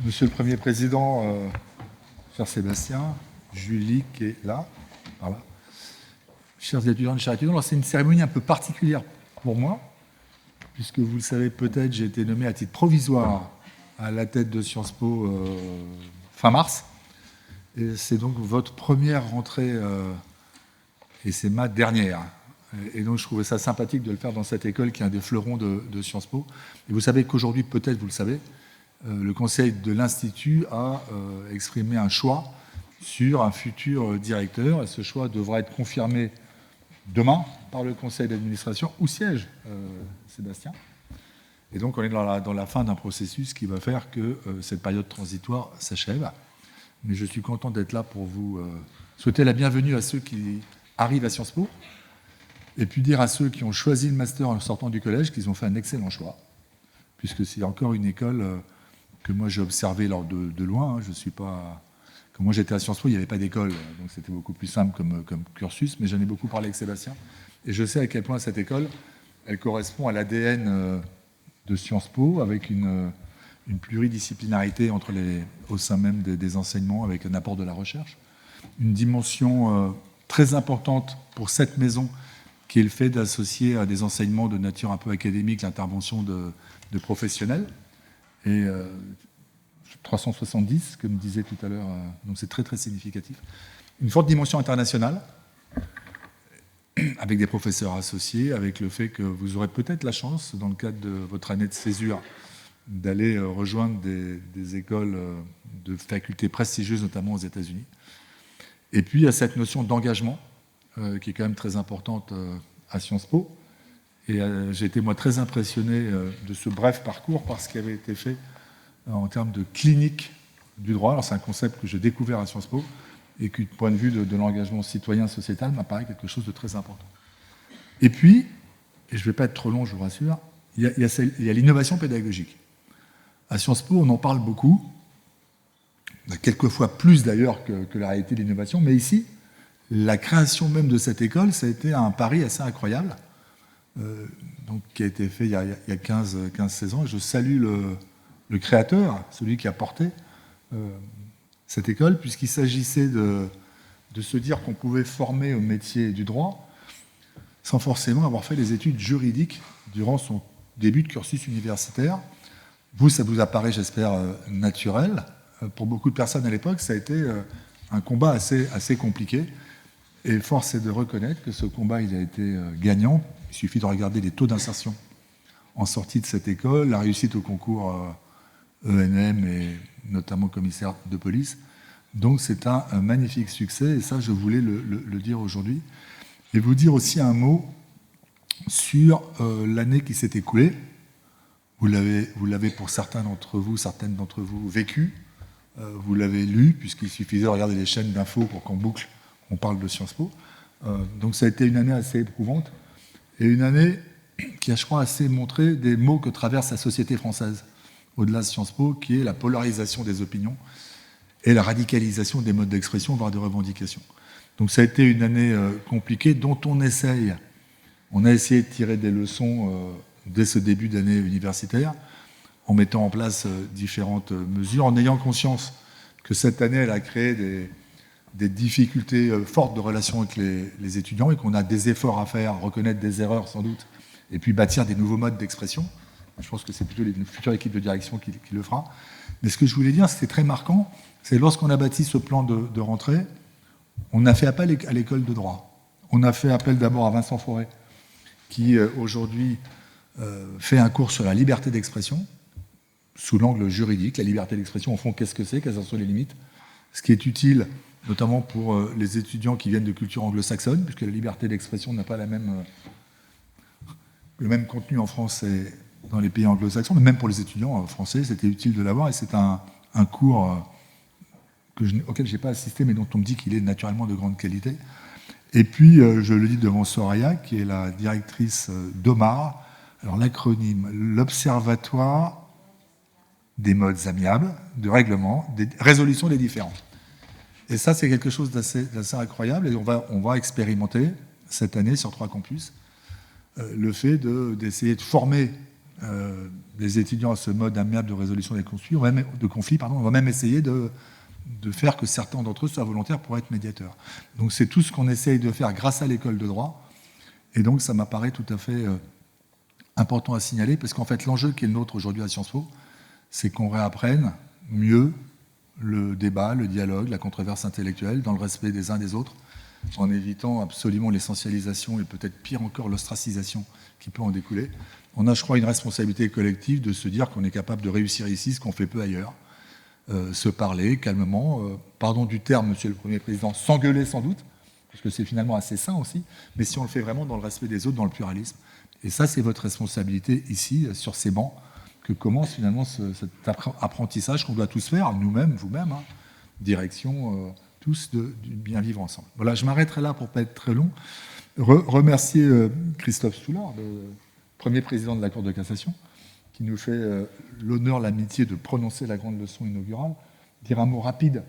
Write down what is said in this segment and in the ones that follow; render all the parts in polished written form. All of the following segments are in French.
Monsieur le Premier Président, cher Sébastien, Julie qui est là, par là, chers étudiants de chers étudiants, alors c'est une cérémonie un peu particulière pour moi, puisque vous le savez peut-être, j'ai été nommé à titre provisoire à la tête de Sciences Po fin mars, et c'est donc votre première rentrée, et c'est ma dernière. Et donc je trouvais ça sympathique de le faire dans cette école qui est un des fleurons de Sciences Po. Et vous savez qu'aujourd'hui, peut-être vous le savez, le conseil de l'Institut a exprimé un choix sur un futur directeur, et ce choix devra être confirmé demain par le conseil d'administration où siège Sébastien. Et donc on est dans la fin d'un processus qui va faire que cette période transitoire s'achève. Mais je suis content d'être là pour vous souhaiter la bienvenue à ceux qui arrivent à Sciences Po, et puis dire à ceux qui ont choisi le master en sortant du collège qu'ils ont fait un excellent choix, puisque c'est encore une école que moi j'ai observée de loin. Je suis pas... Quand moi j'étais à Sciences Po, il n'y avait pas d'école, donc c'était beaucoup plus simple comme cursus, mais j'en ai beaucoup parlé avec Sébastien, et je sais à quel point cette école, elle correspond à l'ADN de Sciences Po, avec une pluridisciplinarité au sein même des enseignements, avec un apport de la recherche, une dimension très importante pour cette maison, qui est le fait d'associer à des enseignements de nature un peu académique l'intervention de professionnels. Et 370, comme disait tout à l'heure, donc c'est très très significatif. Une forte dimension internationale, avec des professeurs associés, avec le fait que vous aurez peut-être la chance, dans le cadre de votre année de césure, d'aller rejoindre des écoles de facultés prestigieuses, notamment aux États-Unis. Et puis il y a cette notion d'engagement, qui est quand même très importante à Sciences Po. Et j'ai été, moi, très impressionné de ce bref parcours par ce qui avait été fait en termes de clinique du droit. Alors, c'est un concept que j'ai découvert à Sciences Po et qui, du point de vue de l'engagement citoyen sociétal, m'apparaît quelque chose de très important. Et puis, et je ne vais pas être trop long, je vous rassure, il y a l'innovation pédagogique. À Sciences Po, on en parle beaucoup, quelquefois plus d'ailleurs que la réalité de l'innovation, mais ici, la création même de cette école, ça a été un pari assez incroyable, donc, qui a été fait il y a 15-16 ans. Et je salue le créateur, celui qui a porté cette école, puisqu'il s'agissait de se dire qu'on pouvait former au métier du droit sans forcément avoir fait les études juridiques durant son début de cursus universitaire. Vous, ça vous apparaît, j'espère, naturel. Pour beaucoup de personnes à l'époque, ça a été un combat assez compliqué. Et force est de reconnaître que ce combat, il a été gagnant. Il suffit de regarder les taux d'insertion en sortie de cette école, la réussite au concours ENM et notamment commissaire de police. Donc c'est un magnifique succès, et ça, je voulais le dire aujourd'hui. Et vous dire aussi un mot sur l'année qui s'est écoulée. Vous l'avez pour certaines d'entre vous vécu. Vous l'avez lu, puisqu'il suffisait de regarder les chaînes d'infos pour qu'en boucle, on parle de Sciences Po. Donc ça a été une année assez éprouvante, et une année qui a, je crois, assez montré des maux que traverse la société française, au-delà de Sciences Po, qui est la polarisation des opinions et la radicalisation des modes d'expression, voire de revendication. Donc ça a été une année compliquée, dont on a essayé de tirer des leçons dès ce début d'année universitaire, en mettant en place différentes mesures, en ayant conscience que cette année, elle a créé des difficultés fortes de relation avec les étudiants, et qu'on a des efforts à faire, reconnaître des erreurs sans doute, et puis bâtir des nouveaux modes d'expression. Je pense que c'est plutôt une future équipe de direction qui le fera. Mais ce que je voulais dire, c'était très marquant, c'est lorsqu'on a bâti ce plan de rentrée, on a fait appel à l'école de droit. On a fait appel d'abord à Vincent Forêt, qui aujourd'hui fait un cours sur la liberté d'expression, sous l'angle juridique. La liberté d'expression, au fond, qu'est-ce que c'est, quelles en sont les limites? Ce qui est utile, notamment pour les étudiants qui viennent de culture anglo-saxonne, puisque la liberté d'expression n'a pas le même contenu en France et dans les pays anglo-saxons, mais même pour les étudiants français, c'était utile de l'avoir, et c'est un cours auquel je n'ai pas assisté, mais dont on me dit qu'il est naturellement de grande qualité. Et puis, je le dis devant Soraya, qui est la directrice d'OMAR, alors l'acronyme, l'Observatoire des modes amiables, de règlement, des résolutions des différends. Et ça, c'est quelque chose d'assez incroyable, et on va expérimenter cette année sur 3 campus le fait d'essayer de former les étudiants à ce mode amiable de résolution des conflits, on va même essayer de faire que certains d'entre eux soient volontaires pour être médiateurs. Donc c'est tout ce qu'on essaye de faire grâce à l'école de droit. Et donc ça m'apparaît tout à fait important à signaler, parce qu'en fait l'enjeu qui est le nôtre aujourd'hui à Sciences Po, c'est qu'on réapprenne mieux le débat, le dialogue, la controverse intellectuelle, dans le respect des uns des autres, en évitant absolument l'essentialisation et peut-être pire encore l'ostracisation qui peut en découler. On a, je crois, une responsabilité collective de se dire qu'on est capable de réussir ici ce qu'on fait peu ailleurs. Se parler calmement, pardon du terme, Monsieur le Premier Président, s'engueuler sans doute, parce que c'est finalement assez sain aussi, mais si on le fait vraiment dans le respect des autres, dans le pluralisme. Et ça, c'est votre responsabilité ici, sur ces bancs, que commence finalement cet apprentissage qu'on doit tous faire, nous-mêmes, vous-même, hein, direction tous du bien vivre ensemble. Voilà, je m'arrêterai là pour ne pas être très long. Remercier Christophe Soulard, le Premier Président de la Cour de cassation, qui nous fait l'honneur, l'amitié de prononcer la grande leçon inaugurale, dire un mot rapide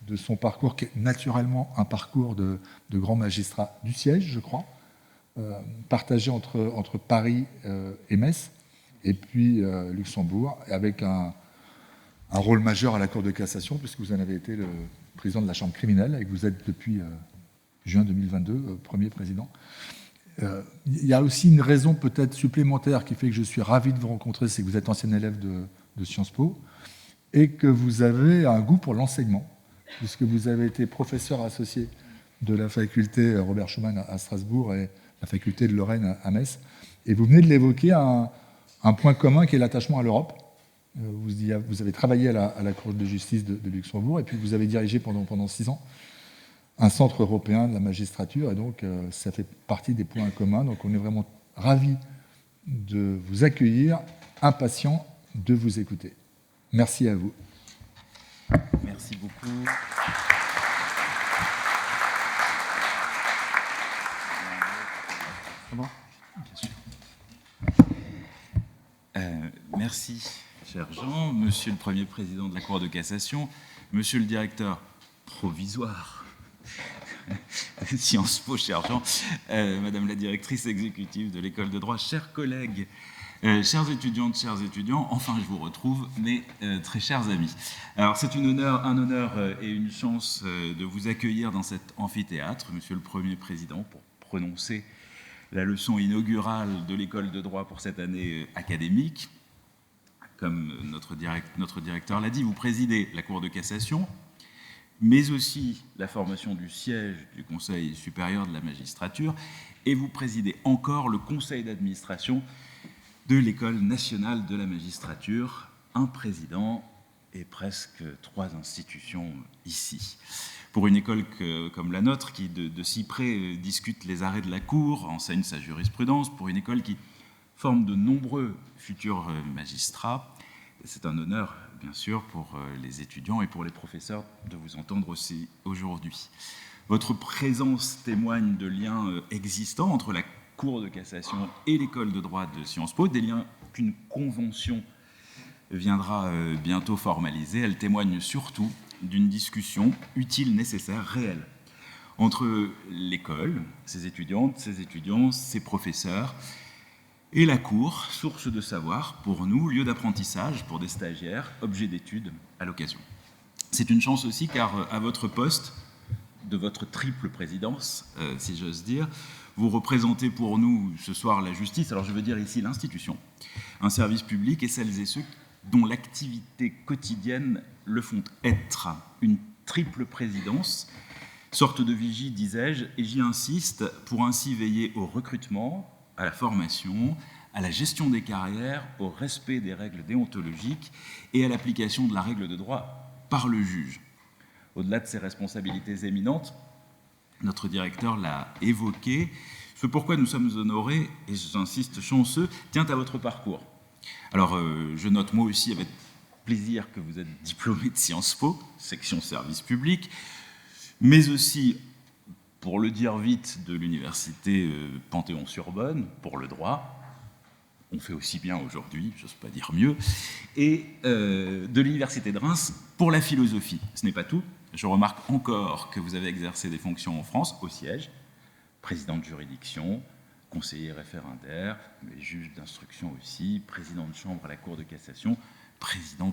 de son parcours, qui est naturellement un parcours de grand magistrat du siège, je crois, partagé entre Paris et Metz, et puis Luxembourg, avec un rôle majeur à la Cour de cassation, puisque vous en avez été le président de la Chambre criminelle, et que vous êtes depuis juin 2022 premier président. Il y a aussi une raison peut-être supplémentaire qui fait que je suis ravi de vous rencontrer, c'est que vous êtes ancien élève de Sciences Po et que vous avez un goût pour l'enseignement, puisque vous avez été professeur associé de la faculté Robert Schuman à Strasbourg et la faculté de Lorraine à Metz. Et vous venez de l'évoquer, un point commun qui est l'attachement à l'Europe. Vous avez travaillé à la Cour de justice de Luxembourg et puis vous avez dirigé pendant 6 ans un centre européen de la magistrature, et donc ça fait partie des points communs. Donc on est vraiment ravis de vous accueillir, impatients de vous écouter. Merci à vous. Merci beaucoup. Comment ? Bien sûr. Merci, cher Jean, Monsieur le Premier Président de la Cour de cassation, Monsieur le Directeur provisoire Sciences Po, cher Jean, Madame la directrice exécutive de l'école de droit, chers collègues, chères étudiantes, chers étudiants, enfin je vous retrouve, mes très chers amis. Alors c'est un honneur et une chance de vous accueillir dans cet amphithéâtre, Monsieur le Premier Président, pour prononcer la leçon inaugurale de l'école de droit pour cette année académique. Comme notre directeur l'a dit, vous présidez la Cour de cassation, mais aussi la formation du siège du Conseil supérieur de la magistrature, et vous présidez encore le conseil d'administration de l'École nationale de la magistrature, un président et presque 3 institutions ici. Pour une école comme la nôtre, qui de si près discute les arrêts de la Cour, enseigne sa jurisprudence, pour une école qui forme de nombreux futurs magistrats, c'est un honneur, bien sûr, pour les étudiants et pour les professeurs de vous entendre aussi aujourd'hui. Votre présence témoigne de liens existants entre la Cour de cassation et l'école de droit de Sciences Po, des liens qu'une convention viendra bientôt formaliser. Elle témoigne surtout d'une discussion utile, nécessaire, réelle, entre l'école, ses étudiantes, ses étudiants, ses professeurs, et la Cour, source de savoir pour nous, lieu d'apprentissage pour des stagiaires, objet d'étude à l'occasion. C'est une chance aussi car à votre poste, de votre triple présidence, si j'ose dire, vous représentez pour nous ce soir la justice, alors je veux dire ici l'institution, un service public et celles et ceux dont l'activité quotidienne le font être. Une triple présidence, sorte de vigie, disais-je, et j'y insiste, pour ainsi veiller au recrutement, à la formation, à la gestion des carrières, au respect des règles déontologiques et à l'application de la règle de droit par le juge. Au-delà de ses responsabilités éminentes, notre directeur l'a évoqué, ce pourquoi nous sommes honorés, et j'insiste chanceux, tient à votre parcours. Alors, je note moi aussi avec plaisir que vous êtes diplômé de Sciences Po, section service public, mais aussi, pour le dire vite, de l'université Panthéon-Sorbonne, pour le droit, on fait aussi bien aujourd'hui, j'ose pas dire mieux, et de l'université de Reims pour la philosophie. Ce n'est pas tout, je remarque encore que vous avez exercé des fonctions en France, au siège, président de juridiction, conseiller référendaire, mais juge d'instruction aussi, président de chambre à la Cour de cassation,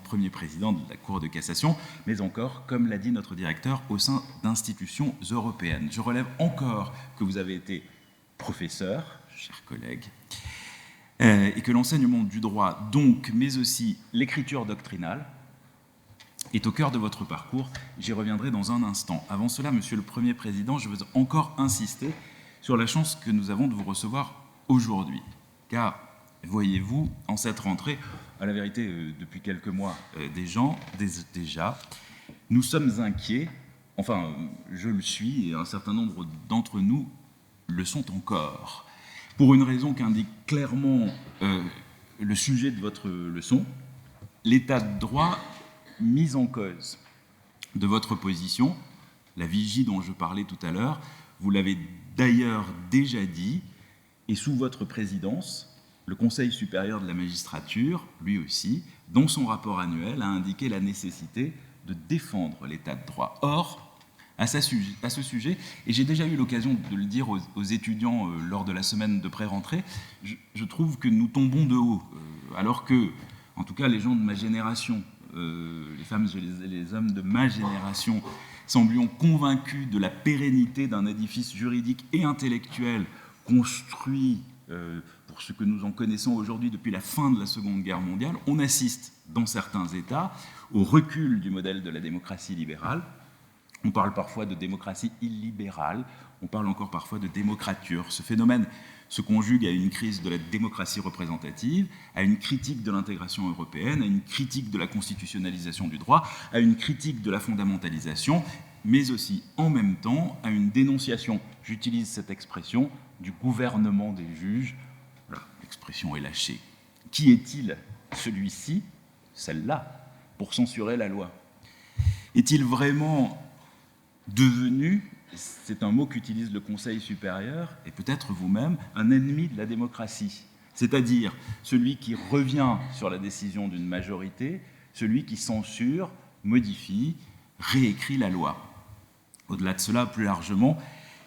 premier président de la Cour de cassation, mais encore, comme l'a dit notre directeur, au sein d'institutions européennes. Je relève encore que vous avez été professeur, chers collègues, et que l'enseignement du droit, donc, mais aussi l'écriture doctrinale, est au cœur de votre parcours. J'y reviendrai dans un instant. Avant cela, Monsieur le Premier Président, je veux encore insister sur la chance que nous avons de vous recevoir aujourd'hui. Car, voyez-vous, en cette rentrée, à la vérité, depuis quelques mois déjà, nous sommes inquiets, enfin, je le suis, et un certain nombre d'entre nous le sont encore, pour une raison qu'indique clairement le sujet de votre leçon, l'état de droit mis en cause de votre position, la vigie dont je parlais tout à l'heure, vous l'avez d'ailleurs déjà dit, et sous votre présidence, le Conseil supérieur de la magistrature, lui aussi, dans son rapport annuel, a indiqué la nécessité de défendre l'état de droit. Or, à ce sujet, et j'ai déjà eu l'occasion de le dire aux étudiants lors de la semaine de pré-rentrée, je trouve que nous tombons de haut, alors que, en tout cas, les gens de ma génération, les femmes et les hommes de ma génération, semblions convaincus de la pérennité d'un édifice juridique et intellectuel construit, pour ce que nous en connaissons aujourd'hui depuis la fin de la Seconde Guerre mondiale, on assiste dans certains États au recul du modèle de la démocratie libérale. On parle parfois de démocratie illibérale, on parle encore parfois de démocrature. Ce phénomène se conjugue à une crise de la démocratie représentative, à une critique de l'intégration européenne, à une critique de la constitutionnalisation du droit, à une critique de la fondamentalisation, mais aussi en même temps à une dénonciation, j'utilise cette expression, du gouvernement des juges. Voilà, l'expression est lâchée. Qui est-il, celui-ci, celle-là, pour censurer la loi? Est-il vraiment devenu, c'est un mot qu'utilise le Conseil supérieur, et peut-être vous-même, un ennemi de la démocratie, c'est-à-dire celui qui revient sur la décision d'une majorité, celui qui censure, modifie, réécrit la loi. Au-delà de cela, plus largement,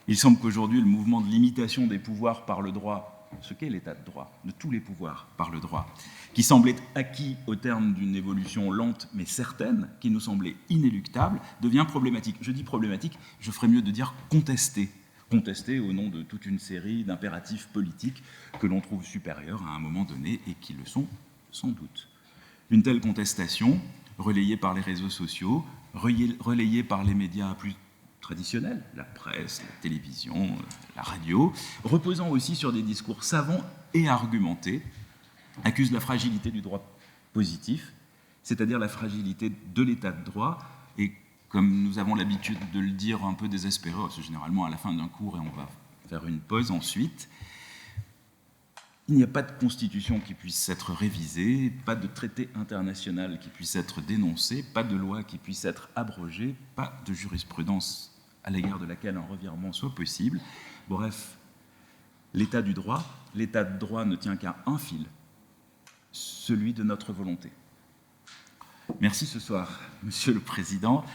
il semble qu'aujourd'hui, le mouvement de limitation des pouvoirs par le droit, ce qu'est l'état de droit, de tous les pouvoirs par le droit, qui semblait acquis au terme d'une évolution lente mais certaine, qui nous semblait inéluctable, devient problématique. Je dis problématique, je ferais mieux de dire contesté. Contesté au nom de toute une série d'impératifs politiques que l'on trouve supérieurs à un moment donné et qui le sont sans doute. Une telle contestation, relayée par les réseaux sociaux, relayée par les médias plus traditionnels, la presse, la télévision, la radio, reposant aussi sur des discours savants et argumentés, accuse la fragilité du droit positif, c'est-à-dire la fragilité de l'état de droit, et comme nous avons l'habitude de le dire un peu désespéré, c'est généralement à la fin d'un cours et on va faire une pause ensuite, il n'y a pas de constitution qui puisse être révisée, pas de traité international qui puisse être dénoncé, pas de loi qui puisse être abrogée, pas de jurisprudence à l'égard de laquelle un revirement soit possible. Bref, l'état du droit, l'état de droit ne tient qu'à un fil, celui de notre volonté. Merci ce soir, Monsieur le Président,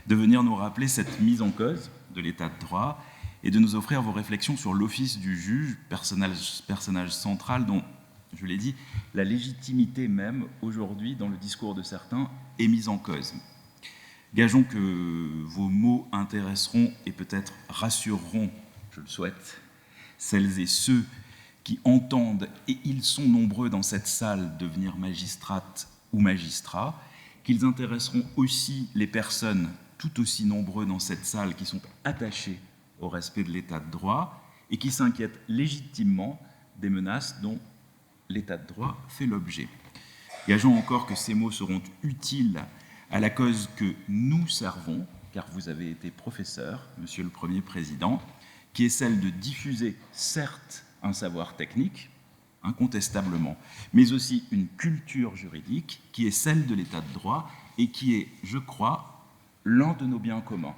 de venir nous rappeler cette mise en cause de l'état de droit et de nous offrir vos réflexions sur l'office du juge, personnage central dont, je l'ai dit, la légitimité même, aujourd'hui, dans le discours de certains, est mise en cause. Gageons que vos mots intéresseront et peut-être rassureront, je le souhaite, celles et ceux qui entendent, et ils sont nombreux dans cette salle, devenir magistrates ou magistrats, qu'ils intéresseront aussi les personnes tout aussi nombreux dans cette salle qui sont attachées au respect de l'état de droit et qui s'inquiètent légitimement des menaces dont l'état de droit fait l'objet. Gageons encore que ces mots seront utiles à la cause que nous servons, car vous avez été professeur, Monsieur le Premier Président, qui est celle de diffuser, certes, un savoir technique, incontestablement, mais aussi une culture juridique qui est celle de l'état de droit et qui est, je crois, l'un de nos biens communs.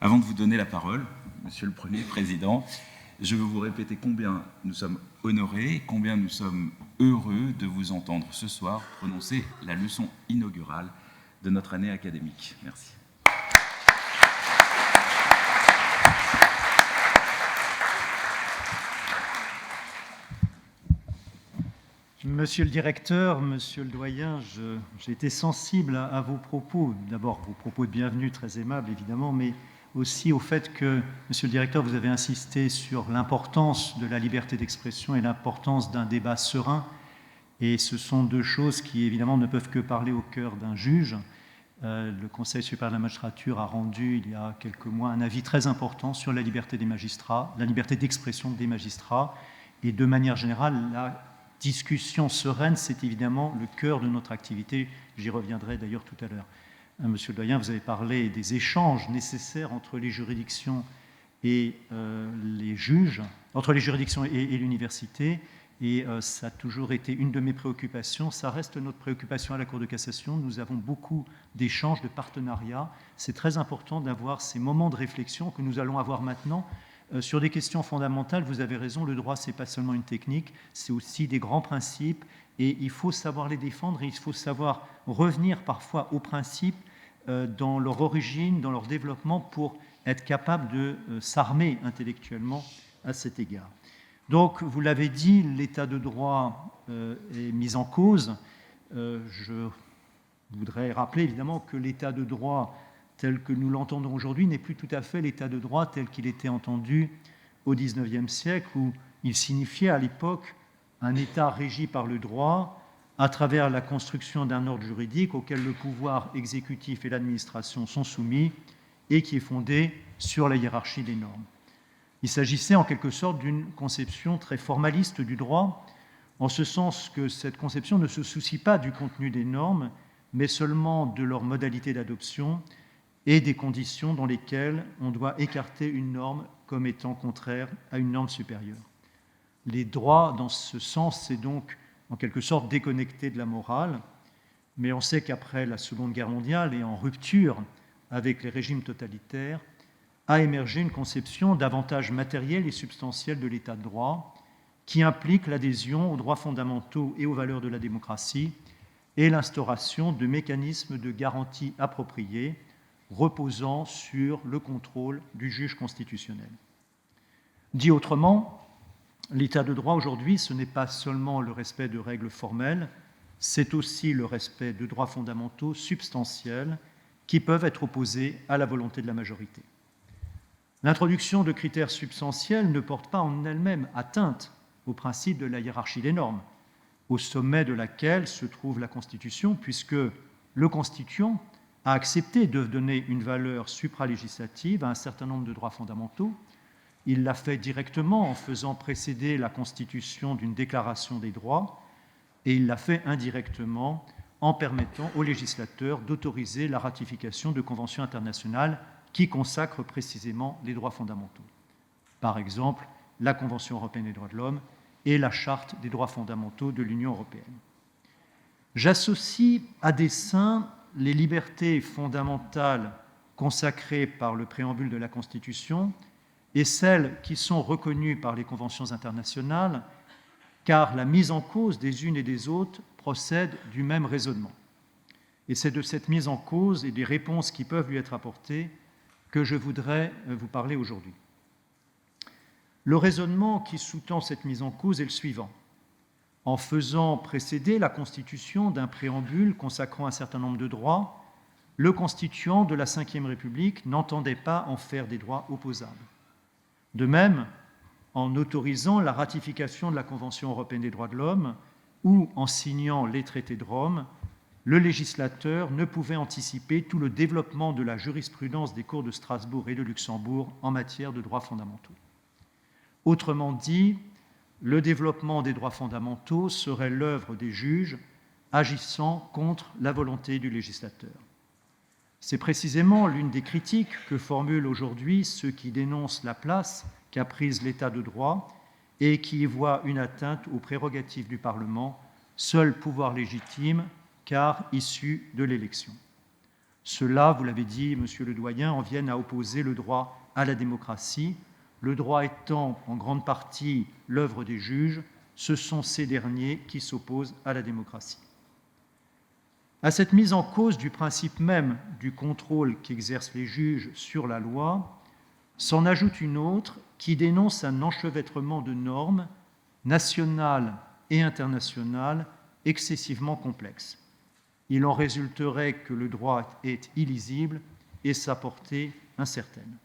Avant de vous donner la parole, Monsieur le Premier Président, je veux vous répéter combien nous sommes honorés, combien nous sommes heureux de vous entendre ce soir prononcer la leçon inaugurale de notre année académique. Merci. Monsieur le directeur, monsieur le doyen, j'ai été sensible à vos propos. D'abord, vos propos de bienvenue, très aimables évidemment, mais aussi au fait que, monsieur le directeur, vous avez insisté sur l'importance de la liberté d'expression et l'importance d'un débat serein. Et ce sont deux choses qui, évidemment, ne peuvent que parler au cœur d'un juge. Le Conseil supérieur de la magistrature a rendu, il y a quelques mois, un avis très important sur la liberté des magistrats, la liberté d'expression des magistrats. Et de manière générale, la discussion sereine, c'est évidemment le cœur de notre activité. J'y reviendrai d'ailleurs tout à l'heure. Monsieur le doyen, vous avez parlé des échanges nécessaires entre les juridictions et les juges, entre les juridictions et l'université. Et ça a toujours été une de mes préoccupations. Ça reste notre préoccupation à la Cour de cassation. Nous avons beaucoup d'échanges, de partenariats. C'est très important d'avoir ces moments de réflexion que nous allons avoir maintenant sur des questions fondamentales. Vous avez raison, le droit, ce n'est pas seulement une technique, c'est aussi des grands principes. Et il faut savoir les défendre et il faut savoir revenir parfois aux principes dans leur origine, dans leur développement, pour être capable de s'armer intellectuellement à cet égard. Donc, vous l'avez dit, l'état de droit est mis en cause. Je voudrais rappeler évidemment que l'état de droit tel que nous l'entendons aujourd'hui n'est plus tout à fait l'état de droit tel qu'il était entendu au XIXe siècle, où il signifiait à l'époque un État régi par le droit à travers la construction d'un ordre juridique auquel le pouvoir exécutif et l'administration sont soumis et qui est fondé sur la hiérarchie des normes. Il s'agissait en quelque sorte d'une conception très formaliste du droit, en ce sens que cette conception ne se soucie pas du contenu des normes, mais seulement de leur modalité d'adoption et des conditions dans lesquelles on doit écarter une norme comme étant contraire à une norme supérieure. Les droits, dans ce sens, c'est donc en quelque sorte déconnecté de la morale, mais on sait qu'après la Seconde Guerre mondiale et en rupture avec les régimes totalitaires, a émergé une conception davantage matérielle et substantielle de l'état de droit qui implique l'adhésion aux droits fondamentaux et aux valeurs de la démocratie et l'instauration de mécanismes de garantie appropriés reposant sur le contrôle du juge constitutionnel. Dit autrement, l'état de droit aujourd'hui, ce n'est pas seulement le respect de règles formelles, c'est aussi le respect de droits fondamentaux substantiels qui peuvent être opposés à la volonté de la majorité. L'introduction de critères substantiels ne porte pas en elle-même atteinte au principe de la hiérarchie des normes, au sommet de laquelle se trouve la Constitution, puisque le constituant a accepté de donner une valeur supralégislative à un certain nombre de droits fondamentaux. Il l'a fait directement en faisant précéder la Constitution d'une déclaration des droits, et il l'a fait indirectement en permettant aux législateurs d'autoriser la ratification de conventions internationales qui consacrent précisément les droits fondamentaux. Par exemple, la Convention européenne des droits de l'homme et la Charte des droits fondamentaux de l'Union européenne. J'associe à dessein les libertés fondamentales consacrées par le préambule de la Constitution et celles qui sont reconnues par les conventions internationales, car la mise en cause des unes et des autres procède du même raisonnement. Et c'est de cette mise en cause et des réponses qui peuvent lui être apportées que je voudrais vous parler aujourd'hui. Le raisonnement qui sous-tend cette mise en cause est le suivant. En faisant précéder la Constitution d'un préambule consacrant un certain nombre de droits, le constituant de la Ve République n'entendait pas en faire des droits opposables. De même, en autorisant la ratification de la Convention européenne des droits de l'homme ou en signant les traités de Rome, le législateur ne pouvait anticiper tout le développement de la jurisprudence des cours de Strasbourg et de Luxembourg en matière de droits fondamentaux. Autrement dit, le développement des droits fondamentaux serait l'œuvre des juges agissant contre la volonté du législateur. C'est précisément l'une des critiques que formulent aujourd'hui ceux qui dénoncent la place qu'a prise l'état de droit et qui y voient une atteinte aux prérogatives du Parlement, seul pouvoir légitime car issu de l'élection. Ceux-là, vous l'avez dit, monsieur le doyen, en viennent à opposer le droit à la démocratie. Le droit étant en grande partie l'œuvre des juges, ce sont ces derniers qui s'opposent à la démocratie. À cette mise en cause du principe même du contrôle qu'exercent les juges sur la loi, s'en ajoute une autre qui dénonce un enchevêtrement de normes nationales et internationale excessivement complexe. Il en résulterait que le droit est illisible et sa portée incertaine.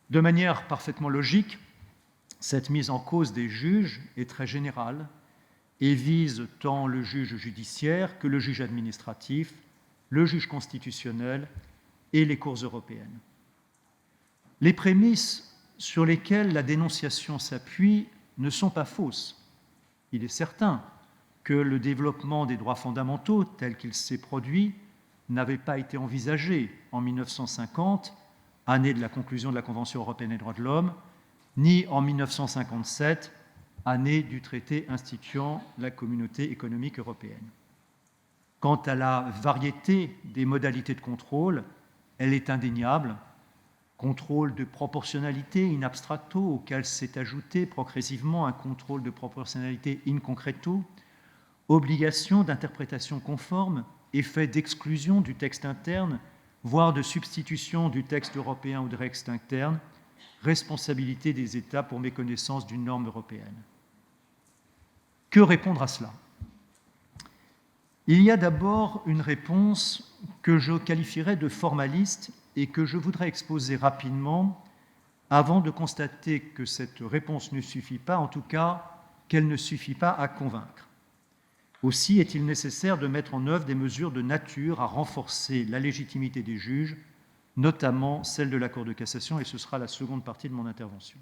De manière parfaitement logique, cette mise en cause des juges est très générale et vise tant le juge judiciaire que le juge administratif, le juge constitutionnel et les cours européennes. Les prémices sur lesquelles la dénonciation s'appuie ne sont pas fausses. Il est certain que le développement des droits fondamentaux tel qu'il s'est produit n'avait pas été envisagé en 1950, année de la conclusion de la Convention européenne des droits de l'homme, ni en 1957, année du traité instituant la Communauté économique européenne. Quant à la variété des modalités de contrôle, elle est indéniable. Contrôle de proportionnalité in abstracto, auquel s'est ajouté progressivement un contrôle de proportionnalité in concreto, obligation d'interprétation conforme, effet d'exclusion du texte interne, voire de substitution du texte européen ou du texte interne, responsabilité des États pour méconnaissance d'une norme européenne. Que répondre à cela ? Il y a d'abord une réponse que je qualifierais de formaliste et que je voudrais exposer rapidement avant de constater que cette réponse ne suffit pas, en tout cas qu'elle ne suffit pas à convaincre. Aussi est-il nécessaire de mettre en œuvre des mesures de nature à renforcer la légitimité des juges, notamment celle de la Cour de cassation, et ce sera la seconde partie de mon intervention.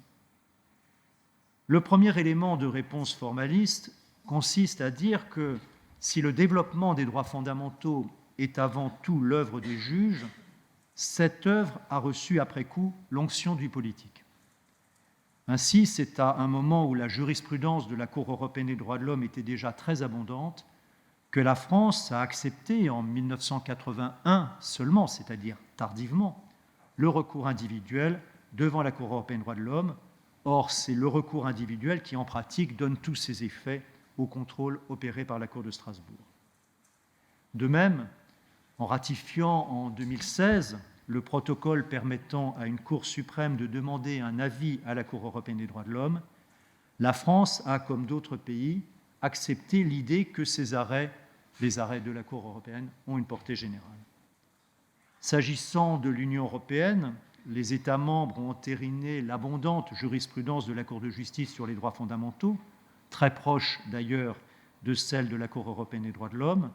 Le premier élément de réponse formaliste consiste à dire que si le développement des droits fondamentaux est avant tout l'œuvre des juges, cette œuvre a reçu après coup l'onction du politique. Ainsi, c'est à un moment où la jurisprudence de la Cour européenne des droits de l'homme était déjà très abondante que la France a accepté en 1981 seulement, c'est-à-dire tardivement, le recours individuel devant la Cour européenne des droits de l'homme. Or, c'est le recours individuel qui, en pratique, donne tous ses effets au contrôle opéré par la Cour de Strasbourg. De même, en ratifiant en 2016 le protocole permettant à une Cour suprême de demander un avis à la Cour européenne des droits de l'homme, la France a, comme d'autres pays, accepté l'idée que ces arrêts, les arrêts de la Cour européenne, ont une portée générale. S'agissant de l'Union européenne, les États membres ont entériné l'abondante jurisprudence de la Cour de justice sur les droits fondamentaux, très proche d'ailleurs de celle de la Cour européenne des droits de l'homme,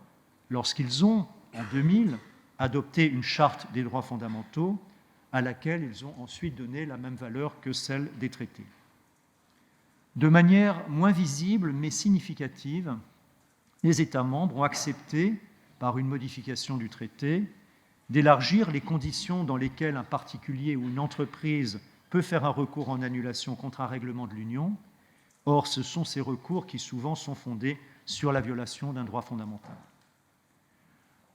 lorsqu'ils ont, en 2000, adopté une charte des droits fondamentaux à laquelle ils ont ensuite donné la même valeur que celle des traités. De manière moins visible mais significative, les États membres ont accepté, par une modification du traité, d'élargir les conditions dans lesquelles un particulier ou une entreprise peut faire un recours en annulation contre un règlement de l'Union. Or, ce sont ces recours qui souvent sont fondés sur la violation d'un droit fondamental.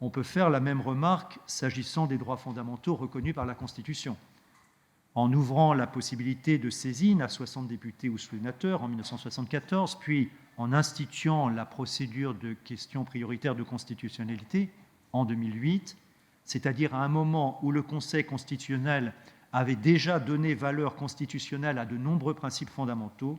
On peut faire la même remarque s'agissant des droits fondamentaux reconnus par la Constitution. En ouvrant la possibilité de saisine à 60 députés ou sénateurs en 1974, puis en instituant la procédure de questions prioritaires de constitutionnalité en 2008, c'est-à-dire à un moment où le Conseil constitutionnel avait déjà donné valeur constitutionnelle à de nombreux principes fondamentaux,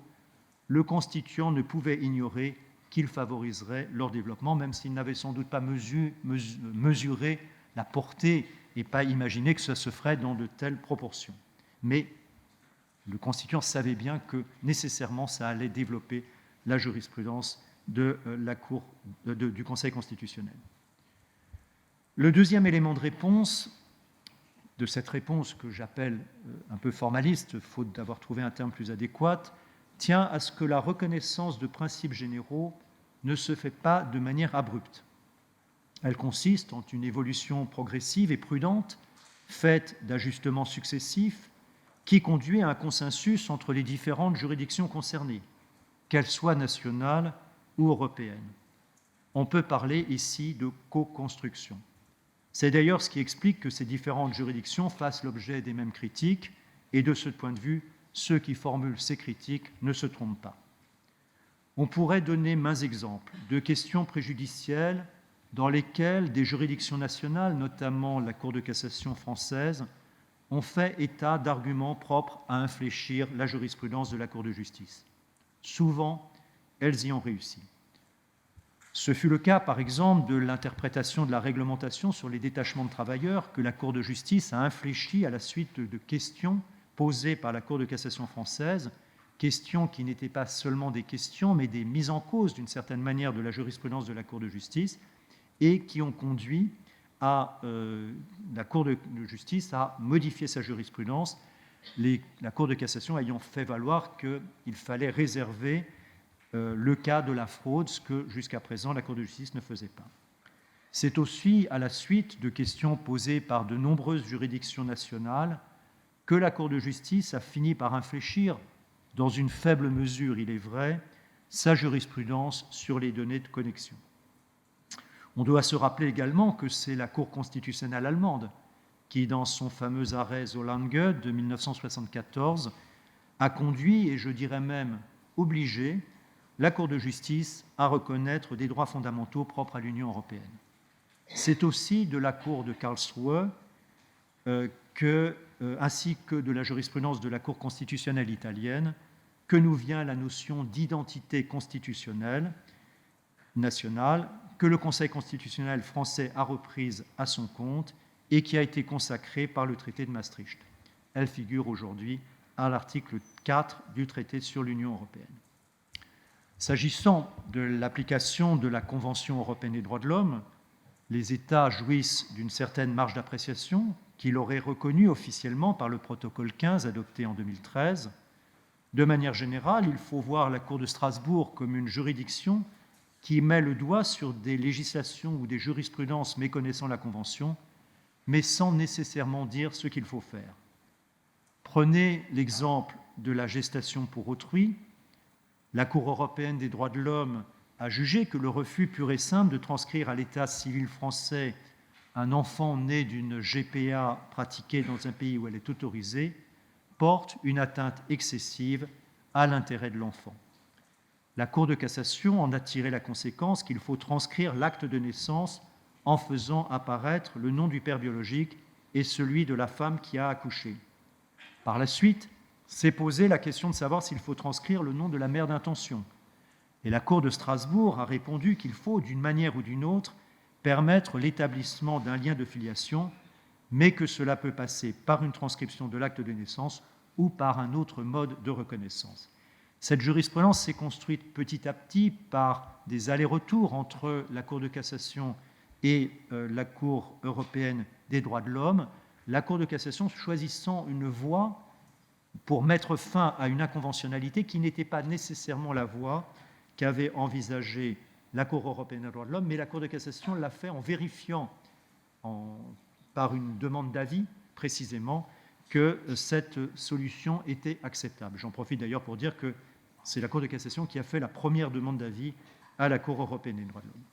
le constituant ne pouvait ignorer qu'il favoriserait leur développement, même s'il n'avait sans doute pas mesuré la portée et pas imaginé que ça se ferait dans de telles proportions. Mais le constituant savait bien que nécessairement ça allait développer la jurisprudence de la Cour, du Conseil constitutionnel. Le deuxième élément de réponse, de cette réponse que j'appelle un peu formaliste, faute d'avoir trouvé un terme plus adéquat, tient à ce que la reconnaissance de principes généraux ne se fait pas de manière abrupte. Elle consiste en une évolution progressive et prudente, faite d'ajustements successifs, qui conduit à un consensus entre les différentes juridictions concernées, qu'elles soient nationales ou européennes. On peut parler ici de co-construction. C'est d'ailleurs ce qui explique que ces différentes juridictions fassent l'objet des mêmes critiques, et de ce point de vue, ceux qui formulent ces critiques ne se trompent pas. On pourrait donner maints exemples de questions préjudicielles dans lesquelles des juridictions nationales, notamment la Cour de cassation française, ont fait état d'arguments propres à infléchir la jurisprudence de la Cour de justice. Souvent, elles y ont réussi. Ce fut le cas, par exemple, de l'interprétation de la réglementation sur les détachements de travailleurs que la Cour de justice a infléchi à la suite de questions posées par la Cour de cassation française, questions qui n'étaient pas seulement des questions, mais des mises en cause, d'une certaine manière, de la jurisprudence de la Cour de justice, et qui ont conduit la Cour de justice à modifier sa jurisprudence, la Cour de cassation ayant fait valoir qu'il fallait réserver le cas de la fraude, ce que jusqu'à présent la Cour de justice ne faisait pas. C'est aussi à la suite de questions posées par de nombreuses juridictions nationales que la Cour de justice a fini par infléchir, dans une faible mesure, il est vrai, sa jurisprudence sur les données de connexion. On doit se rappeler également que c'est la Cour constitutionnelle allemande qui, dans son fameux arrêt Solange de 1974, a conduit, et je dirais même obligé, la Cour de justice à reconnaître des droits fondamentaux propres à l'Union européenne. C'est aussi de la Cour de Karlsruhe, ainsi que de la jurisprudence de la Cour constitutionnelle italienne, que nous vient la notion d'identité constitutionnelle nationale, que le Conseil constitutionnel français a reprise à son compte et qui a été consacrée par le traité de Maastricht. Elle figure aujourd'hui à l'article 4 du traité sur l'Union européenne. S'agissant de l'application de la Convention européenne des droits de l'homme, les États jouissent d'une certaine marge d'appréciation qu'il aurait reconnue officiellement par le protocole 15 adopté en 2013. De manière générale, il faut voir la Cour de Strasbourg comme une juridiction qui met le doigt sur des législations ou des jurisprudences méconnaissant la Convention, mais sans nécessairement dire ce qu'il faut faire. Prenez l'exemple de la gestation pour autrui. La Cour européenne des droits de l'homme a jugé que le refus pur et simple de transcrire à l'état civil français un enfant né d'une GPA pratiquée dans un pays où elle est autorisée porte une atteinte excessive à l'intérêt de l'enfant. La Cour de cassation en a tiré la conséquence qu'il faut transcrire l'acte de naissance en faisant apparaître le nom du père biologique et celui de la femme qui a accouché. Par la suite, s'est posée la question de savoir s'il faut transcrire le nom de la mère d'intention. Et la Cour de Strasbourg a répondu qu'il faut, d'une manière ou d'une autre, permettre l'établissement d'un lien de filiation, mais que cela peut passer par une transcription de l'acte de naissance ou par un autre mode de reconnaissance. Cette jurisprudence s'est construite petit à petit par des allers-retours entre la Cour de cassation et la Cour européenne des droits de l'homme, la Cour de cassation choisissant une voie pour mettre fin à une inconventionnalité qui n'était pas nécessairement la voie qu'avait envisagée la Cour européenne des droits de l'homme, mais la Cour de cassation l'a fait en vérifiant, par une demande d'avis précisément, que cette solution était acceptable. J'en profite d'ailleurs pour dire que c'est la Cour de cassation qui a fait la première demande d'avis à la Cour européenne des droits de l'homme.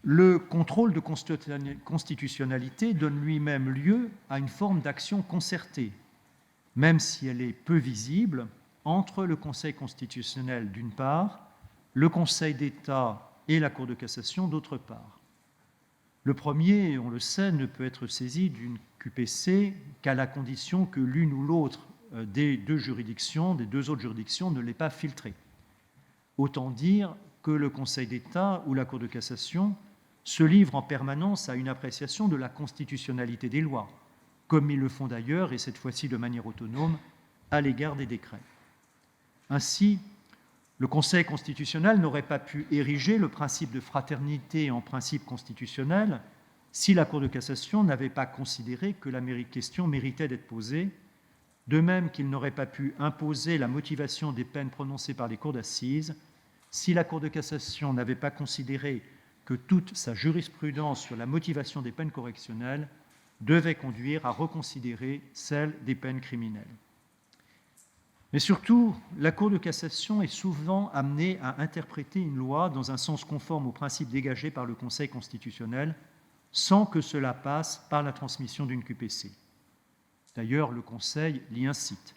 Le contrôle de constitutionnalité donne lui-même lieu à une forme d'action concertée, même si elle est peu visible, entre le Conseil constitutionnel d'une part, le Conseil d'État et la Cour de cassation d'autre part. Le premier, on le sait, ne peut être saisi d'une QPC qu'à la condition que l'une ou l'autre des deux autres juridictions ne l'ait pas filtré. Autant dire que le Conseil d'État ou la Cour de cassation se livrent en permanence à une appréciation de la constitutionnalité des lois, comme ils le font d'ailleurs, et cette fois-ci de manière autonome, à l'égard des décrets. Ainsi, le Conseil constitutionnel n'aurait pas pu ériger le principe de fraternité en principe constitutionnel si la Cour de cassation n'avait pas considéré que la question méritait d'être posée, de même qu'il n'aurait pas pu imposer la motivation des peines prononcées par les cours d'assises si la Cour de cassation n'avait pas considéré que toute sa jurisprudence sur la motivation des peines correctionnelles devait conduire à reconsidérer celle des peines criminelles. Mais surtout, la Cour de cassation est souvent amenée à interpréter une loi dans un sens conforme aux principes dégagés par le Conseil constitutionnel, sans que cela passe par la transmission d'une QPC. D'ailleurs, le Conseil l'y incite.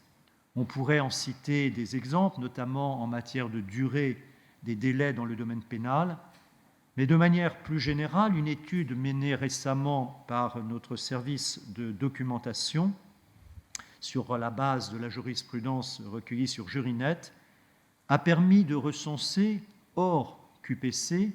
On pourrait en citer des exemples, notamment en matière de durée des délais dans le domaine pénal, mais de manière plus générale, une étude menée récemment par notre service de documentation sur la base de la jurisprudence recueillie sur Jurinet a permis de recenser, hors QPC,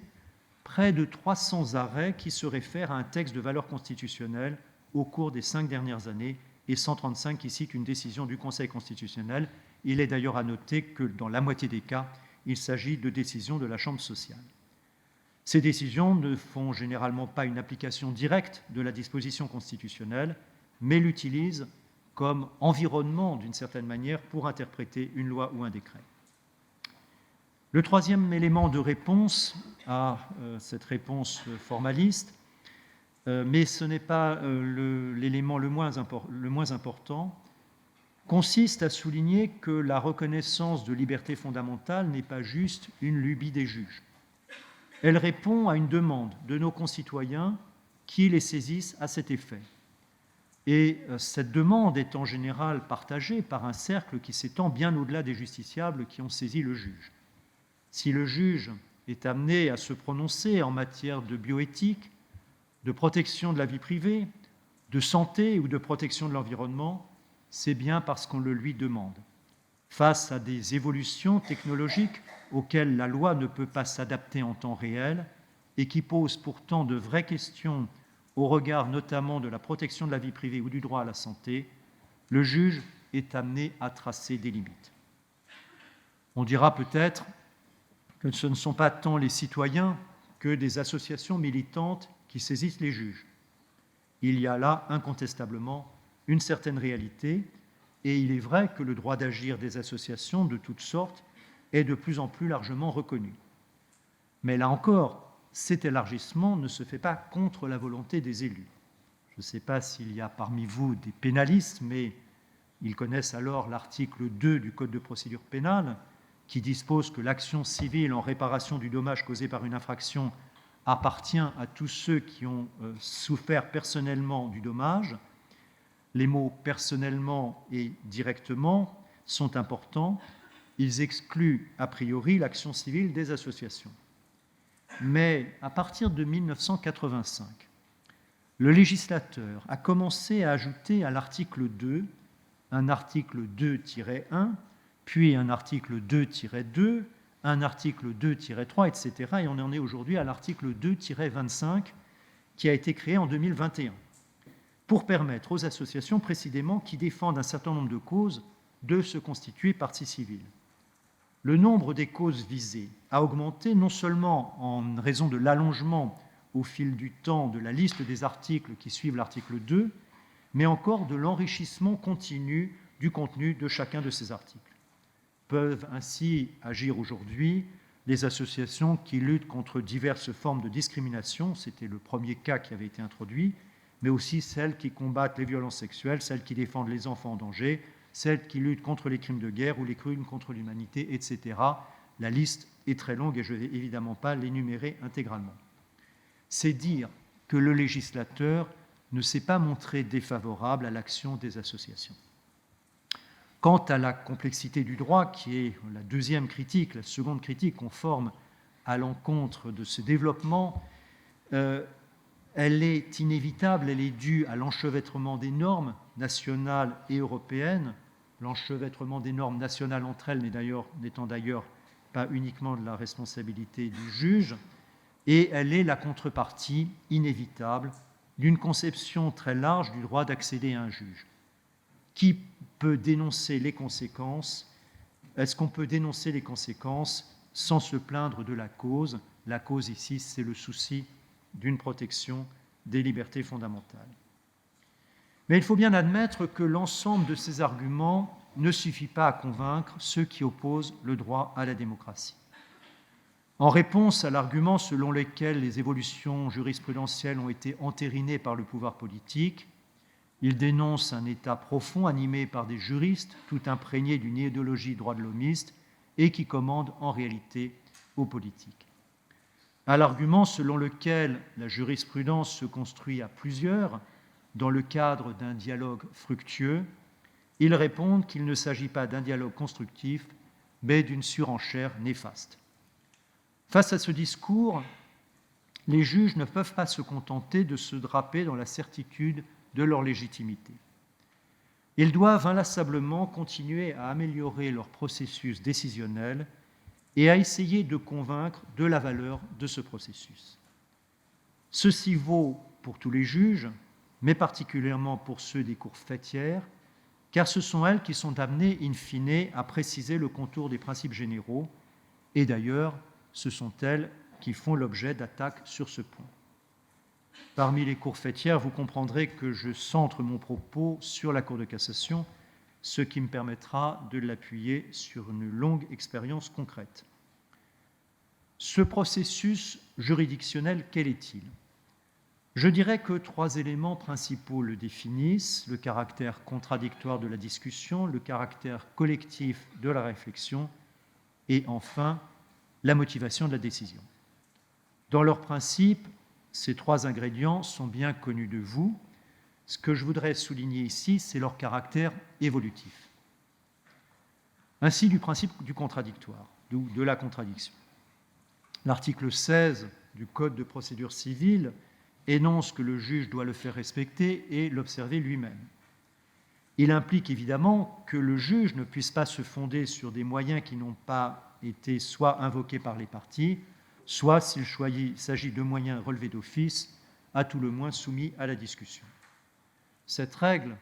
près de 300 arrêts qui se réfèrent à un texte de valeur constitutionnelle au cours des 5 dernières années et 135 qui citent une décision du Conseil constitutionnel. Il est d'ailleurs à noter que dans la moitié des cas, il s'agit de décisions de la Chambre sociale. Ces décisions ne font généralement pas une application directe de la disposition constitutionnelle, mais l'utilisent comme environnement, d'une certaine manière, pour interpréter une loi ou un décret. Le troisième élément de réponse à cette réponse formaliste, mais ce n'est pas l'élément le moins important, consiste à souligner que la reconnaissance de libertés fondamentales n'est pas juste une lubie des juges. Elle répond à une demande de nos concitoyens qui les saisissent à cet effet. Et cette demande est en général partagée par un cercle qui s'étend bien au-delà des justiciables qui ont saisi le juge. Si le juge est amené à se prononcer en matière de bioéthique, de protection de la vie privée, de santé ou de protection de l'environnement, c'est bien parce qu'on le lui demande. Face à des évolutions technologiques auxquelles la loi ne peut pas s'adapter en temps réel et qui posent pourtant de vraies questions au regard notamment de la protection de la vie privée ou du droit à la santé, le juge est amené à tracer des limites. On dira peut-être que ce ne sont pas tant les citoyens que des associations militantes qui saisissent les juges. Il y a là incontestablement une certaine réalité, et il est vrai que le droit d'agir des associations de toutes sortes est de plus en plus largement reconnu. Mais là encore, cet élargissement ne se fait pas contre la volonté des élus. Je ne sais pas s'il y a parmi vous des pénalistes, mais ils connaissent alors l'article 2 du Code de procédure pénale, qui dispose que l'action civile en réparation du dommage causé par une infraction appartient à tous ceux qui ont souffert personnellement du dommage. Les mots « personnellement » et « directement » sont importants. Ils excluent a priori l'action civile des associations. Mais à partir de 1985, le législateur a commencé à ajouter à l'article 2 un article 2-1, puis un article 2-2, un article 2-3, etc. Et on en est aujourd'hui à l'article 2-25 qui a été créé en 2021 pour permettre aux associations précisément qui défendent un certain nombre de causes de se constituer partie civile. Le nombre des causes visées a augmenté non seulement en raison de l'allongement au fil du temps de la liste des articles qui suivent l'article 2, mais encore de l'enrichissement continu du contenu de chacun de ces articles. Peuvent ainsi agir aujourd'hui les associations qui luttent contre diverses formes de discrimination, c'était le premier cas qui avait été introduit, mais aussi celles qui combattent les violences sexuelles, celles qui défendent les enfants en danger, celles qui luttent contre les crimes de guerre ou les crimes contre l'humanité, etc. La liste est très longue et je ne vais évidemment pas l'énumérer intégralement. C'est dire que le législateur ne s'est pas montré défavorable à l'action des associations. Quant à la complexité du droit, qui est la deuxième critique, la seconde critique qu'on forme à l'encontre de ce développement, elle est inévitable, elle est due à l'enchevêtrement des normes nationales et européennes, l'enchevêtrement des normes nationales entre elles n'étant d'ailleurs pas uniquement de la responsabilité du juge, et elle est la contrepartie inévitable d'une conception très large du droit d'accéder à un juge. Qui peut dénoncer les conséquences? Est-ce qu'on peut dénoncer les conséquences sans se plaindre de la cause? La cause ici, c'est le souci d'une protection des libertés fondamentales. Mais il faut bien admettre que l'ensemble de ces arguments ne suffit pas à convaincre ceux qui opposent le droit à la démocratie. En réponse à l'argument selon lequel les évolutions jurisprudentielles ont été entérinées par le pouvoir politique, ils dénoncent un État profond animé par des juristes, tout imprégnés d'une idéologie droit de l'homiste et qui commandent en réalité aux politiques. À l'argument selon lequel la jurisprudence se construit à plusieurs dans le cadre d'un dialogue fructueux, ils répondent qu'il ne s'agit pas d'un dialogue constructif, mais d'une surenchère néfaste. Face à ce discours, les juges ne peuvent pas se contenter de se draper dans la certitude de leur légitimité. Ils doivent inlassablement continuer à améliorer leur processus décisionnel et à essayer de convaincre de la valeur de ce processus. Ceci vaut pour tous les juges, mais particulièrement pour ceux des cours faîtières, car ce sont elles qui sont amenées, in fine, à préciser le contour des principes généraux, et d'ailleurs, ce sont elles qui font l'objet d'attaques sur ce point. Parmi les cours faîtières, vous comprendrez que je centre mon propos sur la Cour de cassation, ce qui me permettra de l'appuyer sur une longue expérience concrète. Ce processus juridictionnel, quel est-il ? Je dirais que 3 éléments principaux le définissent: le caractère contradictoire de la discussion, le caractère collectif de la réflexion et enfin la motivation de la décision. Dans leur principe, ces 3 ingrédients sont bien connus de vous. Ce que je voudrais souligner ici, c'est leur caractère évolutif. Ainsi, du principe du contradictoire, ou de la contradiction. L'article 16 du Code de procédure civile énonce que le juge doit le faire respecter et l'observer lui-même. Il implique évidemment que le juge ne puisse pas se fonder sur des moyens qui n'ont pas été soit invoqués par les parties, soit, s'il s'agit de moyens relevés d'office, à tout le moins soumis à la discussion. Cette règle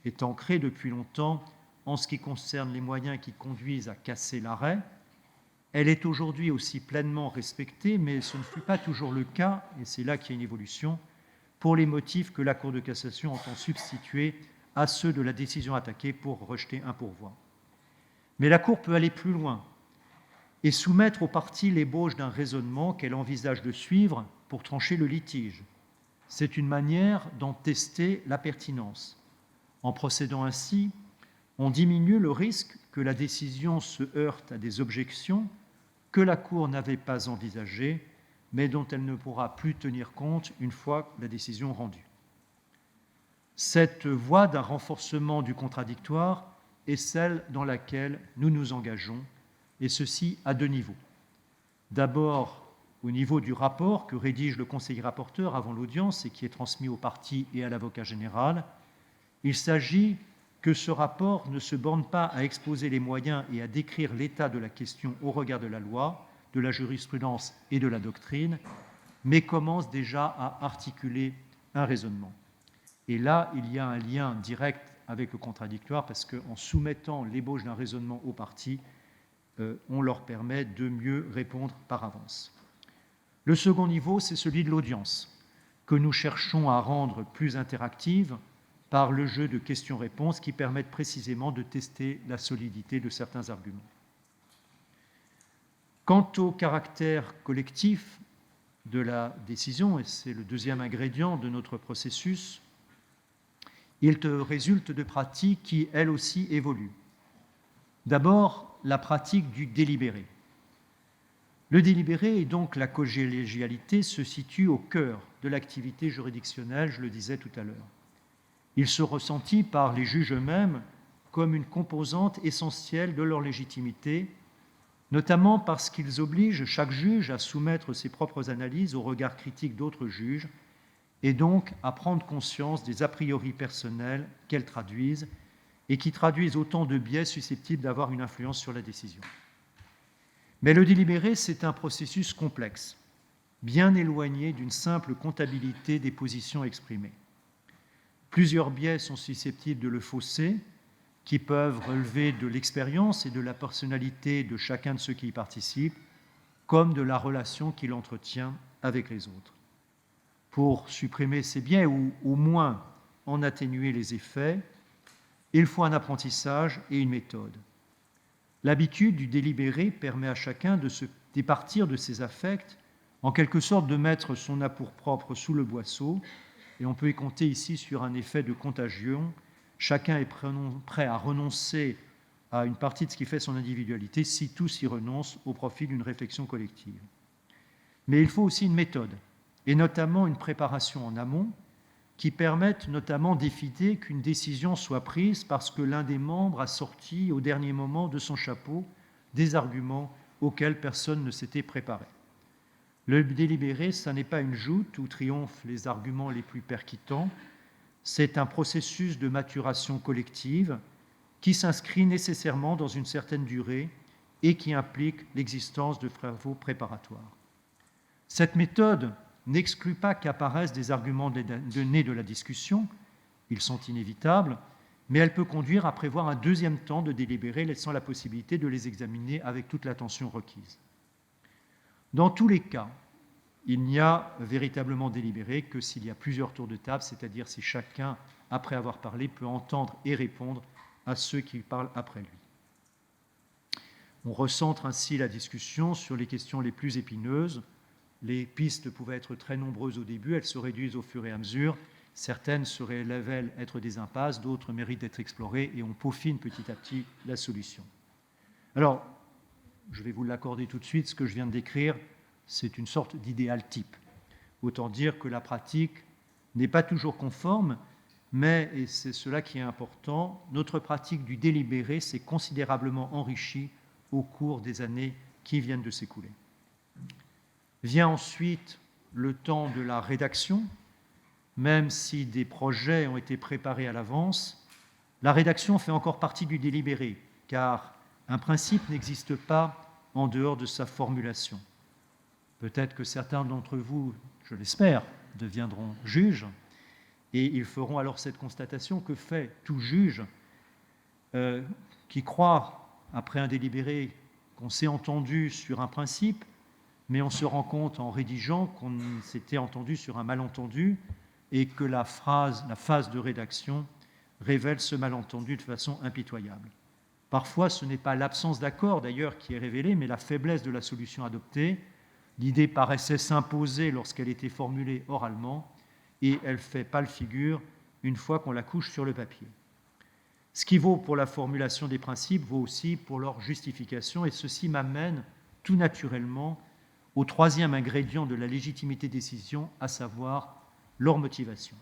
est ancrée depuis longtemps en ce qui concerne les moyens qui conduisent à casser l'arrêt. Elle est aujourd'hui aussi pleinement respectée, mais ce ne fut pas toujours le cas, et c'est là qu'il y a une évolution, pour les motifs que la Cour de cassation entend substituer à ceux de la décision attaquée pour rejeter un pourvoi. Mais la Cour peut aller plus loin et soumettre aux parties l'ébauche d'un raisonnement qu'elle envisage de suivre pour trancher le litige. C'est une manière d'en tester la pertinence. En procédant ainsi, on diminue le risque que la décision se heurte à des objections que la Cour n'avait pas envisagées, mais dont elle ne pourra plus tenir compte une fois la décision rendue. Cette voie d'un renforcement du contradictoire est celle dans laquelle nous nous engageons, et ceci à 2 niveaux. D'abord, au niveau du rapport que rédige le conseiller rapporteur avant l'audience et qui est transmis aux parties et à l'avocat général, il s'agit que ce rapport ne se borne pas à exposer les moyens et à décrire l'état de la question au regard de la loi, de la jurisprudence et de la doctrine, mais commence déjà à articuler un raisonnement. Et là, il y a un lien direct avec le contradictoire, parce qu'en soumettant l'ébauche d'un raisonnement aux parties, on leur permet de mieux répondre par avance. Le second niveau, c'est celui de l'audience, que nous cherchons à rendre plus interactive par le jeu de questions-réponses qui permettent précisément de tester la solidité de certains arguments. Quant au caractère collectif de la décision, et c'est le 2e ingrédient de notre processus, il résulte de pratiques qui, elles aussi, évoluent. D'abord, la pratique du délibéré. Le délibéré et donc la collégialité se situent au cœur de l'activité juridictionnelle, je le disais tout à l'heure. Il se ressentit par les juges eux-mêmes comme une composante essentielle de leur légitimité, notamment parce qu'ils obligent chaque juge à soumettre ses propres analyses au regard critique d'autres juges et donc à prendre conscience des a priori personnels qu'elles traduisent et qui traduisent autant de biais susceptibles d'avoir une influence sur la décision. Mais le délibéré, c'est un processus complexe, bien éloigné d'une simple comptabilité des positions exprimées. Plusieurs biais sont susceptibles de le fausser, qui peuvent relever de l'expérience et de la personnalité de chacun de ceux qui y participent, comme de la relation qu'il entretient avec les autres. Pour supprimer ces biais, ou au moins en atténuer les effets, il faut un apprentissage et une méthode. L'habitude du délibéré permet à chacun de se départir de ses affects, en quelque sorte de mettre son amour-propre sous le boisseau, et on peut y compter ici sur un effet de contagion. Chacun est prêt à renoncer à une partie de ce qui fait son individualité si tous y renoncent au profit d'une réflexion collective. Mais il faut aussi une méthode, et notamment une préparation en amont, qui permettent notamment d'éviter qu'une décision soit prise parce que l'un des membres a sorti au dernier moment de son chapeau des arguments auxquels personne ne s'était préparé. Le délibéré, ça n'est pas une joute où triomphent les arguments les plus percutants, c'est un processus de maturation collective qui s'inscrit nécessairement dans une certaine durée et qui implique l'existence de travaux préparatoires. Cette méthode n'exclut pas qu'apparaissent des arguments nés de la discussion, ils sont inévitables, mais elle peut conduire à prévoir un deuxième temps de délibéré, laissant la possibilité de les examiner avec toute l'attention requise. Dans tous les cas, il n'y a véritablement délibéré que s'il y a plusieurs tours de table, c'est-à-dire si chacun, après avoir parlé, peut entendre et répondre à ceux qui parlent après lui. On recentre ainsi la discussion sur les questions les plus épineuses. Les pistes pouvaient être très nombreuses au début, elles se réduisent au fur et à mesure. Certaines se révèlent être des impasses, d'autres méritent d'être explorées et on peaufine petit à petit la solution. Alors, je vais vous l'accorder tout de suite, ce que je viens de décrire, c'est une sorte d'idéal type. Autant dire que la pratique n'est pas toujours conforme, mais, et c'est cela qui est important, notre pratique du délibéré s'est considérablement enrichie au cours des années qui viennent de s'écouler. Vient ensuite le temps de la rédaction. Même si des projets ont été préparés à l'avance, la rédaction fait encore partie du délibéré, car un principe n'existe pas en dehors de sa formulation. Peut-être que certains d'entre vous, je l'espère, deviendront juges, et ils feront alors cette constatation que fait tout juge qui croit, après un délibéré, qu'on s'est entendu sur un principe, mais on se rend compte en rédigeant qu'on s'était entendu sur un malentendu, et que la phase de rédaction révèle ce malentendu de façon impitoyable. Parfois, ce n'est pas l'absence d'accord, d'ailleurs, qui est révélée, mais la faiblesse de la solution adoptée. L'idée paraissait s'imposer lorsqu'elle était formulée oralement, et elle fait pâle figure une fois qu'on la couche sur le papier. Ce qui vaut pour la formulation des principes vaut aussi pour leur justification, et ceci m'amène tout naturellement au troisième ingrédient de la légitimité décision, à savoir leur motivation.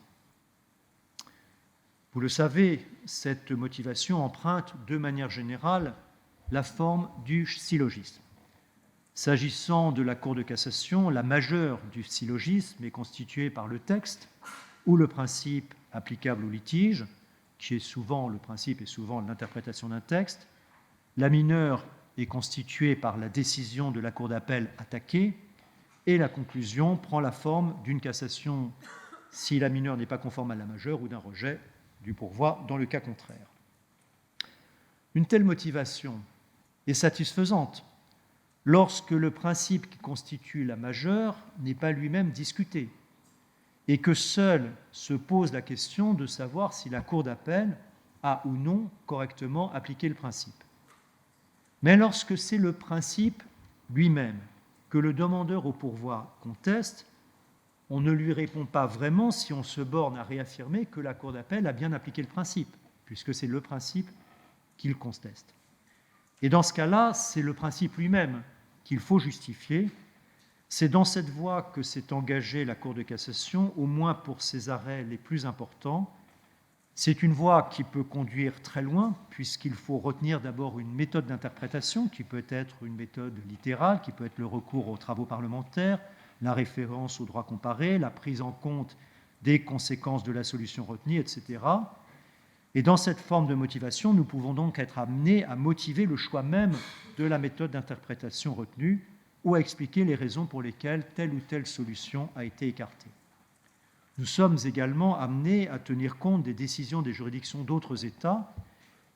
Vous le savez, cette motivation emprunte de manière générale la forme du syllogisme. S'agissant de la Cour de cassation, la majeure du syllogisme est constituée par le texte ou le principe applicable au litige, qui est souvent le principe et souvent l'interprétation d'un texte. La mineure est constituée par la décision de la Cour d'appel attaquée, et la conclusion prend la forme d'une cassation si la mineure n'est pas conforme à la majeure ou d'un rejet du pourvoi dans le cas contraire. Une telle motivation est satisfaisante lorsque le principe qui constitue la majeure n'est pas lui-même discuté et que seule se pose la question de savoir si la Cour d'appel a ou non correctement appliqué le principe. Mais lorsque c'est le principe lui-même que le demandeur au pourvoi conteste, on ne lui répond pas vraiment si on se borne à réaffirmer que la Cour d'appel a bien appliqué le principe, puisque c'est le principe qu'il conteste. Et dans ce cas-là, c'est le principe lui-même qu'il faut justifier. C'est dans cette voie que s'est engagée la Cour de cassation, au moins pour ses arrêts les plus importants. C'est une voie qui peut conduire très loin, puisqu'il faut retenir d'abord une méthode d'interprétation, qui peut être une méthode littérale, qui peut être le recours aux travaux parlementaires, la référence au droit comparé, la prise en compte des conséquences de la solution retenue, etc. Et dans cette forme de motivation, nous pouvons donc être amenés à motiver le choix même de la méthode d'interprétation retenue ou à expliquer les raisons pour lesquelles telle ou telle solution a été écartée. Nous sommes également amenés à tenir compte des décisions des juridictions d'autres États,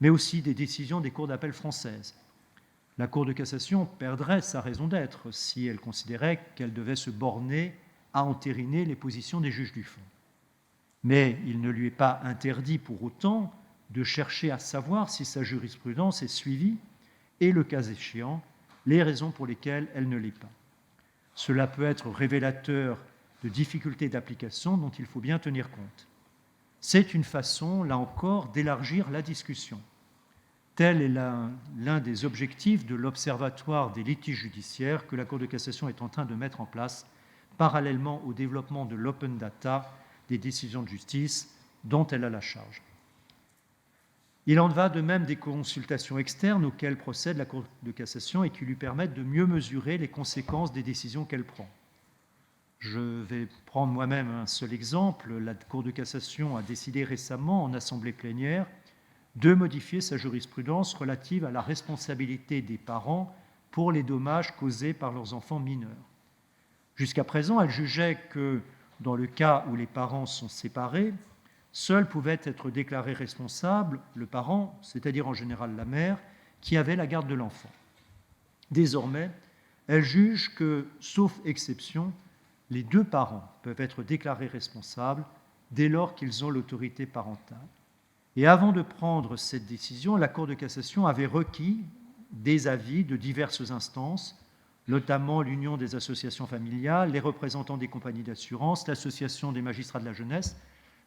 mais aussi des décisions des cours d'appel françaises. La Cour de cassation perdrait sa raison d'être si elle considérait qu'elle devait se borner à entériner les positions des juges du fond. Mais il ne lui est pas interdit pour autant de chercher à savoir si sa jurisprudence est suivie et, le cas échéant, les raisons pour lesquelles elle ne l'est pas. Cela peut être révélateur de difficultés d'application dont il faut bien tenir compte. C'est une façon, là encore, d'élargir la discussion. Tel est l'un des objectifs de l'Observatoire des litiges judiciaires que la Cour de cassation est en train de mettre en place parallèlement au développement de l'open data des décisions de justice dont elle a la charge. Il en va de même des consultations externes auxquelles procède la Cour de cassation et qui lui permettent de mieux mesurer les conséquences des décisions qu'elle prend. Je vais prendre moi-même un seul exemple. La Cour de cassation a décidé récemment en assemblée plénière de modifier sa jurisprudence relative à la responsabilité des parents pour les dommages causés par leurs enfants mineurs. Jusqu'à présent, elle jugeait que, dans le cas où les parents sont séparés, seul pouvait être déclaré responsable le parent, c'est-à-dire en général la mère, qui avait la garde de l'enfant. Désormais, elle juge que, sauf exception, les deux parents peuvent être déclarés responsables dès lors qu'ils ont l'autorité parentale. Et avant de prendre cette décision, la Cour de cassation avait requis des avis de diverses instances, notamment l'Union des associations familiales, les représentants des compagnies d'assurance, l'Association des magistrats de la jeunesse,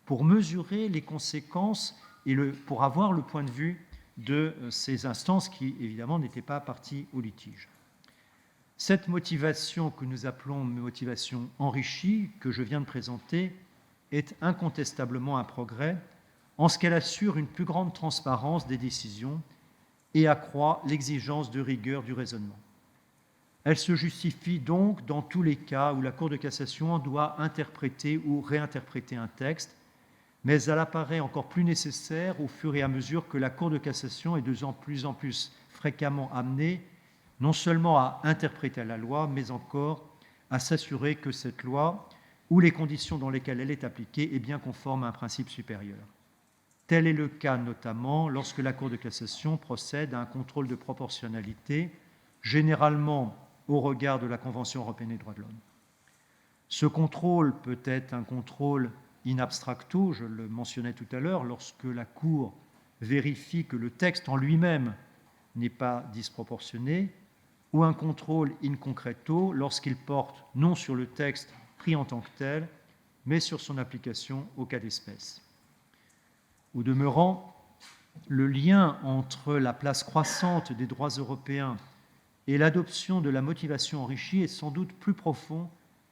pour mesurer les conséquences et pour avoir le point de vue de ces instances qui, évidemment, n'étaient pas parties au litige. Cette motivation que nous appelons motivation enrichie, que je viens de présenter, est incontestablement un progrès en ce qu'elle assure une plus grande transparence des décisions et accroît l'exigence de rigueur du raisonnement. Elle se justifie donc dans tous les cas où la Cour de cassation doit interpréter ou réinterpréter un texte, mais elle apparaît encore plus nécessaire au fur et à mesure que la Cour de cassation est de plus en plus fréquemment amenée non seulement à interpréter la loi, mais encore à s'assurer que cette loi, ou les conditions dans lesquelles elle est appliquée, est bien conforme à un principe supérieur. Tel est le cas notamment lorsque la Cour de cassation procède à un contrôle de proportionnalité, généralement au regard de la Convention européenne des droits de l'homme. Ce contrôle peut être un contrôle in abstracto, je le mentionnais tout à l'heure, lorsque la Cour vérifie que le texte en lui-même n'est pas disproportionné, ou un contrôle in concreto, lorsqu'il porte non sur le texte pris en tant que tel, mais sur son application au cas d'espèce. Au demeurant, le lien entre la place croissante des droits européens et l'adoption de la motivation enrichie est sans doute plus profond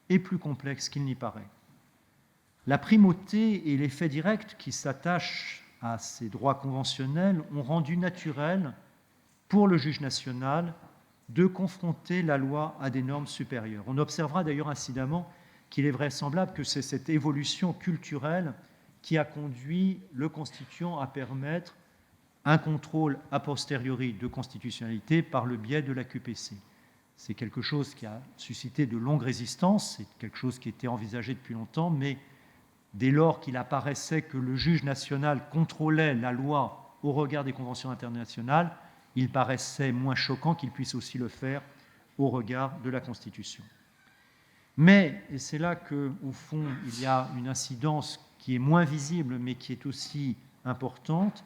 et plus complexe qu'il n'y paraît. La primauté et l'effet direct qui s'attachent à ces droits conventionnels ont rendu naturel pour le juge national de confronter la loi à des normes supérieures. On observera d'ailleurs incidemment qu'il est vraisemblable que c'est cette évolution culturelle qui a conduit le constituant à permettre un contrôle a posteriori de constitutionnalité par le biais de la QPC. C'est quelque chose qui a suscité de longues résistances, c'est quelque chose qui était envisagé depuis longtemps, mais dès lors qu'il apparaissait que le juge national contrôlait la loi au regard des conventions internationales, il paraissait moins choquant qu'il puisse aussi le faire au regard de la Constitution. Mais, et c'est là qu'au fond, il y a une incidence qui est moins visible, mais qui est aussi importante,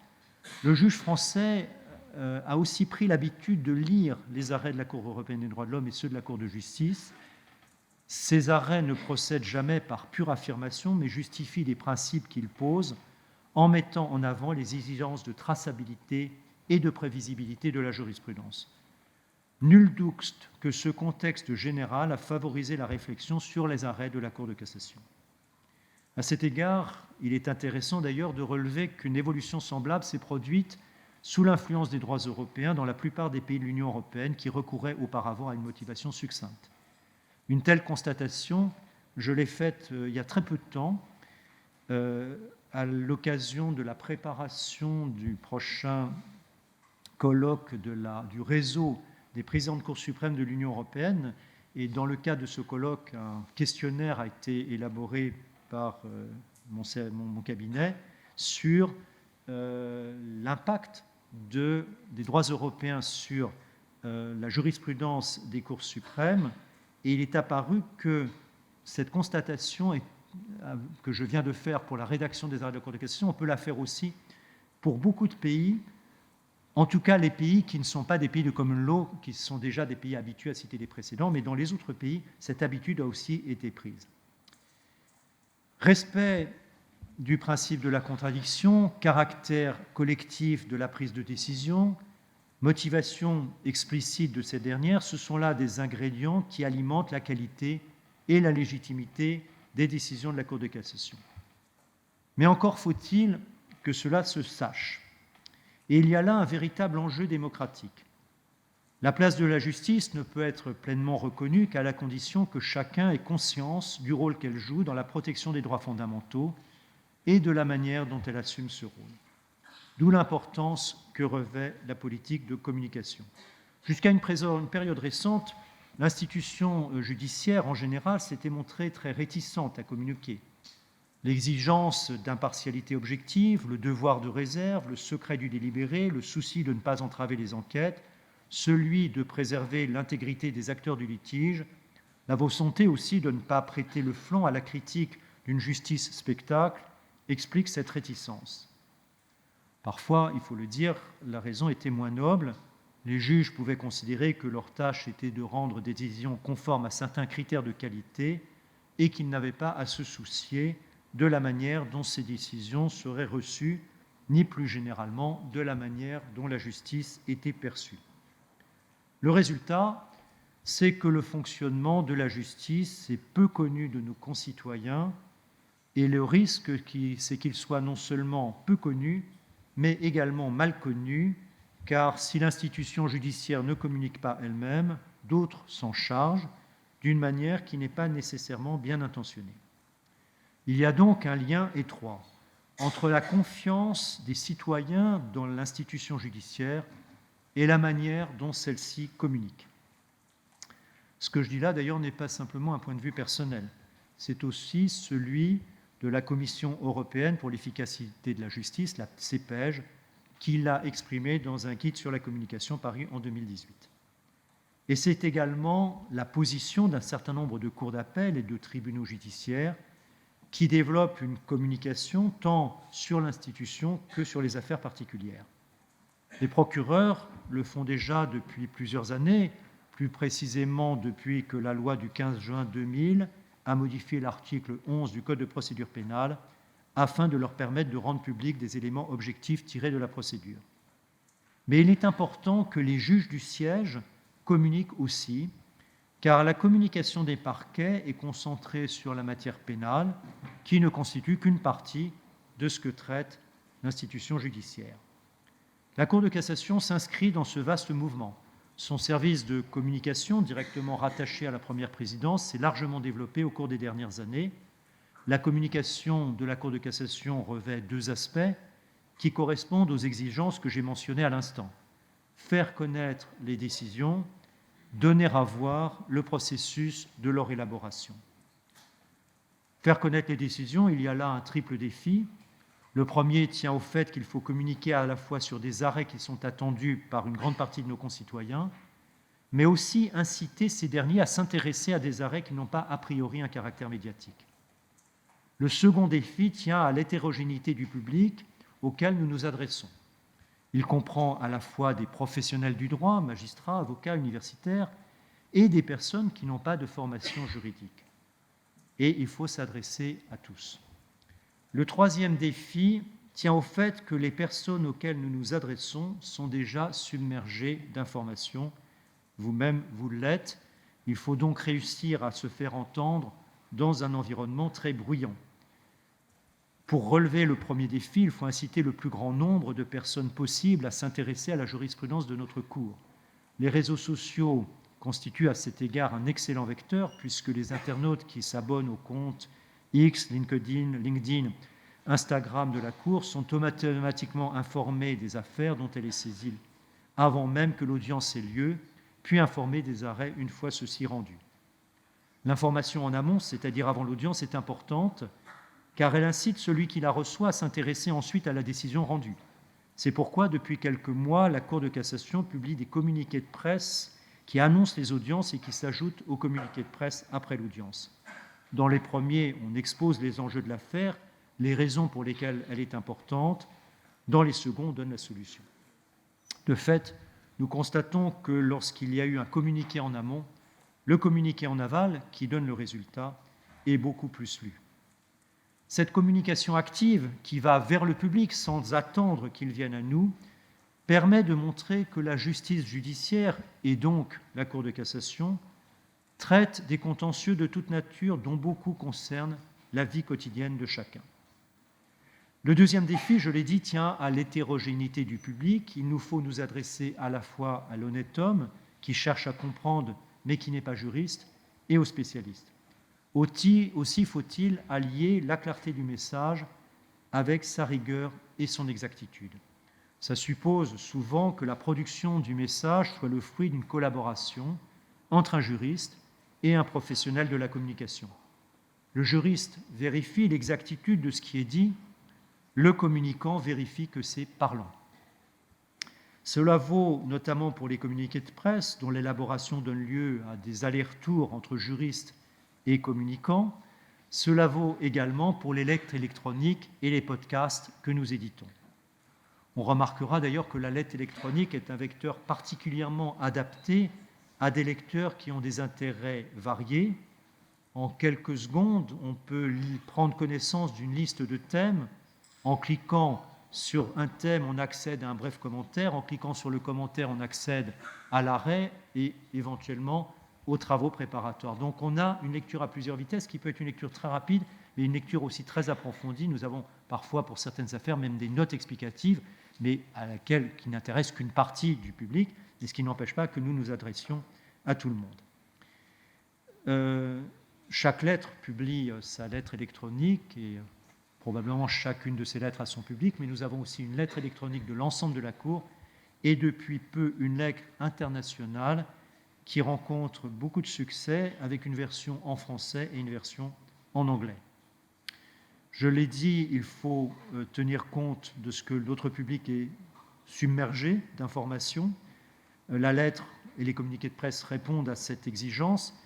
le juge français a aussi pris l'habitude de lire les arrêts de la Cour européenne des droits de l'homme et ceux de la Cour de justice. Ces arrêts ne procèdent jamais par pure affirmation, mais justifient des principes qu'ils posent en mettant en avant les exigences de traçabilité et de prévisibilité de la jurisprudence. Nul doute que ce contexte général a favorisé la réflexion sur les arrêts de la Cour de cassation. À cet égard, il est intéressant d'ailleurs de relever qu'une évolution semblable s'est produite sous l'influence des droits européens dans la plupart des pays de l'Union européenne qui recouraient auparavant à une motivation succincte. Une telle constatation, je l'ai faite il y a très peu de temps, à l'occasion de la préparation du prochain colloque du réseau des présidents de Cour suprême de l'Union européenne. Et dans le cadre de ce colloque, un questionnaire a été élaboré par mon cabinet sur l'impact des droits européens sur la jurisprudence des cours suprêmes. Et il est apparu que cette constatation que je viens de faire pour la rédaction des arrêts de la Cour de cassation, on peut la faire aussi pour beaucoup de pays, en tout cas les pays qui ne sont pas des pays de common law, qui sont déjà des pays habitués à citer les précédents, mais dans les autres pays, cette habitude a aussi été prise. Respect du principe de la contradiction, caractère collectif de la prise de décision, motivation explicite de ces dernières, ce sont là des ingrédients qui alimentent la qualité et la légitimité des décisions de la Cour de cassation. Mais encore faut-il que cela se sache. Et il y a là un véritable enjeu démocratique. La place de la justice ne peut être pleinement reconnue qu'à la condition que chacun ait conscience du rôle qu'elle joue dans la protection des droits fondamentaux et de la manière dont elle assume ce rôle. d'où l'importance que revêt la politique de communication. Jusqu'à une période récente, l'institution judiciaire en général s'était montrée très réticente à communiquer. L'exigence d'impartialité objective, le devoir de réserve, le secret du délibéré, le souci de ne pas entraver les enquêtes, celui de préserver l'intégrité des acteurs du litige, la volonté aussi de ne pas prêter le flanc à la critique d'une justice spectacle expliquent cette réticence. Parfois, il faut le dire, la raison était moins noble. Les juges pouvaient considérer que leur tâche était de rendre des décisions conformes à certains critères de qualité et qu'ils n'avaient pas à se soucier de la manière dont ces décisions seraient reçues, ni plus généralement de la manière dont la justice était perçue. Le résultat, c'est que le fonctionnement de la justice est peu connu de nos concitoyens et le risque, c'est qu'il soit non seulement peu connu, mais également mal connu, car si l'institution judiciaire ne communique pas elle-même, d'autres s'en chargent d'une manière qui n'est pas nécessairement bien intentionnée. Il y a donc un lien étroit entre la confiance des citoyens dans l'institution judiciaire et la manière dont celle-ci communique. Ce que je dis là, d'ailleurs, n'est pas simplement un point de vue personnel. C'est aussi celui de la Commission européenne pour l'efficacité de la justice, la CEPEJ, qui l'a exprimé dans un guide sur la communication paru en 2018. Et c'est également la position d'un certain nombre de cours d'appel et de tribunaux judiciaires qui développent une communication tant sur l'institution que sur les affaires particulières. Les procureurs le font déjà depuis plusieurs années, plus précisément depuis que la loi du 15 juin 2000 a modifié l'article 11 du Code de procédure pénale afin de leur permettre de rendre publics des éléments objectifs tirés de la procédure. Mais il est important que les juges du siège communiquent aussi, car la communication des parquets est concentrée sur la matière pénale, qui ne constitue qu'une partie de ce que traite l'institution judiciaire. La Cour de cassation s'inscrit dans ce vaste mouvement. Son service de communication, directement rattaché à la première présidence, s'est largement développé au cours des dernières années. La communication de la Cour de cassation revêt deux aspects qui correspondent aux exigences que j'ai mentionnées à l'instant. Faire connaître les décisions, donner à voir le processus de leur élaboration. Faire connaître les décisions, il y a là un triple défi. Le premier tient au fait qu'il faut communiquer à la fois sur des arrêts qui sont attendus par une grande partie de nos concitoyens, mais aussi inciter ces derniers à s'intéresser à des arrêts qui n'ont pas a priori un caractère médiatique. Le second défi tient à l'hétérogénéité du public auquel nous nous adressons. Il comprend à la fois des professionnels du droit, magistrats, avocats, universitaires, et des personnes qui n'ont pas de formation juridique. Et il faut s'adresser à tous. Le troisième défi tient au fait que les personnes auxquelles nous nous adressons sont déjà submergées d'informations. Vous-même, vous l'êtes. Il faut donc réussir à se faire entendre dans un environnement très bruyant. Pour relever le premier défi, il faut inciter le plus grand nombre de personnes possible à s'intéresser à la jurisprudence de notre Cour. Les réseaux sociaux constituent à cet égard un excellent vecteur, puisque les internautes qui s'abonnent au compte X, LinkedIn, Instagram de la Cour sont automatiquement informés des affaires dont elle est saisie avant même que l'audience ait lieu, puis informés des arrêts une fois ceux-ci rendus. L'information en amont, c'est-à-dire avant l'audience, est importante, car elle incite celui qui la reçoit à s'intéresser ensuite à la décision rendue. C'est pourquoi, depuis quelques mois, la Cour de cassation publie des communiqués de presse qui annoncent les audiences et qui s'ajoutent aux communiqués de presse après l'audience. Dans les premiers, on expose les enjeux de l'affaire, les raisons pour lesquelles elle est importante. Dans les seconds, on donne la solution. De fait, nous constatons que lorsqu'il y a eu un communiqué en amont, le communiqué en aval, qui donne le résultat, est beaucoup plus lu. Cette communication active, qui va vers le public sans attendre qu'il vienne à nous, permet de montrer que la justice judiciaire, et donc la Cour de cassation, traite des contentieux de toute nature dont beaucoup concernent la vie quotidienne de chacun. Le deuxième défi, je l'ai dit, tient à l'hétérogénéité du public. Il nous faut nous adresser à la fois à l'honnête homme qui cherche à comprendre mais qui n'est pas juriste, et aux spécialistes. Aussi faut-il allier la clarté du message avec sa rigueur et son exactitude. Ça suppose souvent que la production du message soit le fruit d'une collaboration entre un juriste et un professionnel de la communication. Le juriste vérifie l'exactitude de ce qui est dit, le communicant vérifie que c'est parlant. Cela vaut notamment pour les communiqués de presse, dont l'élaboration donne lieu à des allers-retours entre juristes et communicants. Cela vaut également pour les lettres électroniques et les podcasts que nous éditons. On remarquera d'ailleurs que la lettre électronique est un vecteur particulièrement adapté à des lecteurs qui ont des intérêts variés. En quelques secondes, on peut prendre connaissance d'une liste de thèmes. En cliquant sur un thème, on accède à un bref commentaire. En cliquant sur le commentaire, on accède à l'arrêt et éventuellement aux travaux préparatoires. Donc on a une lecture à plusieurs vitesses qui peut être une lecture très rapide, mais une lecture aussi très approfondie. Nous avons parfois, pour certaines affaires, même des notes explicatives, mais qui n'intéressent qu'une partie du public, et ce qui n'empêche pas que nous nous adressions à tout le monde. Chaque lettre publie sa lettre électronique et probablement chacune de ces lettres a son public, mais nous avons aussi une lettre électronique de l'ensemble de la Cour et depuis peu une lettre internationale qui rencontre beaucoup de succès avec une version en français et une version en anglais. Je l'ai dit, il faut tenir compte de ce que notre public est submergé d'informations. La lettre et les communiqués de presse répondent à cette exigence.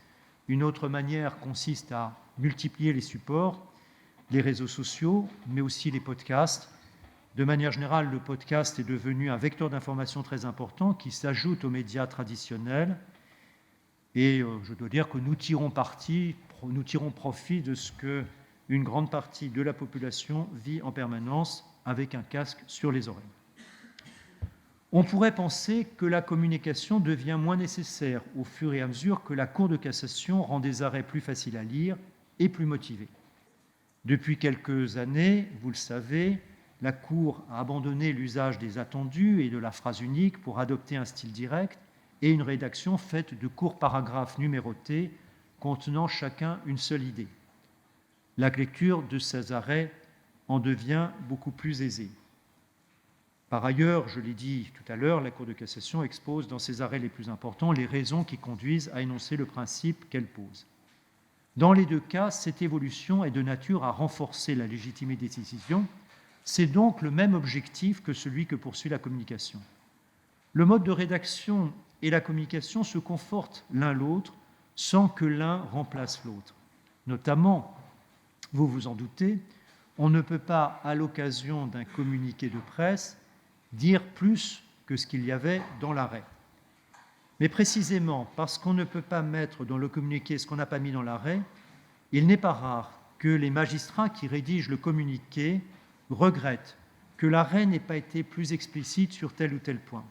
Une autre manière consiste à multiplier les supports, les réseaux sociaux, mais aussi les podcasts. De manière générale, le podcast est devenu un vecteur d'information très important qui s'ajoute aux médias traditionnels. Et je dois dire que nous tirons profit de ce qu'une grande partie de la population vit en permanence avec un casque sur les oreilles. On pourrait penser que la communication devient moins nécessaire au fur et à mesure que la Cour de cassation rend des arrêts plus faciles à lire et plus motivés. Depuis quelques années, vous le savez, la Cour a abandonné l'usage des attendus et de la phrase unique pour adopter un style direct et une rédaction faite de courts paragraphes numérotés contenant chacun une seule idée. La lecture de ces arrêts en devient beaucoup plus aisée. Par ailleurs, je l'ai dit tout à l'heure, la Cour de cassation expose dans ses arrêts les plus importants les raisons qui conduisent à énoncer le principe qu'elle pose. Dans les deux cas, cette évolution est de nature à renforcer la légitimité des décisions. C'est donc le même objectif que celui que poursuit la communication. Le mode de rédaction et la communication se confortent l'un l'autre sans que l'un remplace l'autre. Notamment, vous vous en doutez, on ne peut pas, à l'occasion d'un communiqué de presse, dire plus que ce qu'il y avait dans l'arrêt. Mais précisément parce qu'on ne peut pas mettre dans le communiqué ce qu'on n'a pas mis dans l'arrêt, il n'est pas rare que les magistrats qui rédigent le communiqué regrettent que l'arrêt n'ait pas été plus explicite sur tel ou tel point.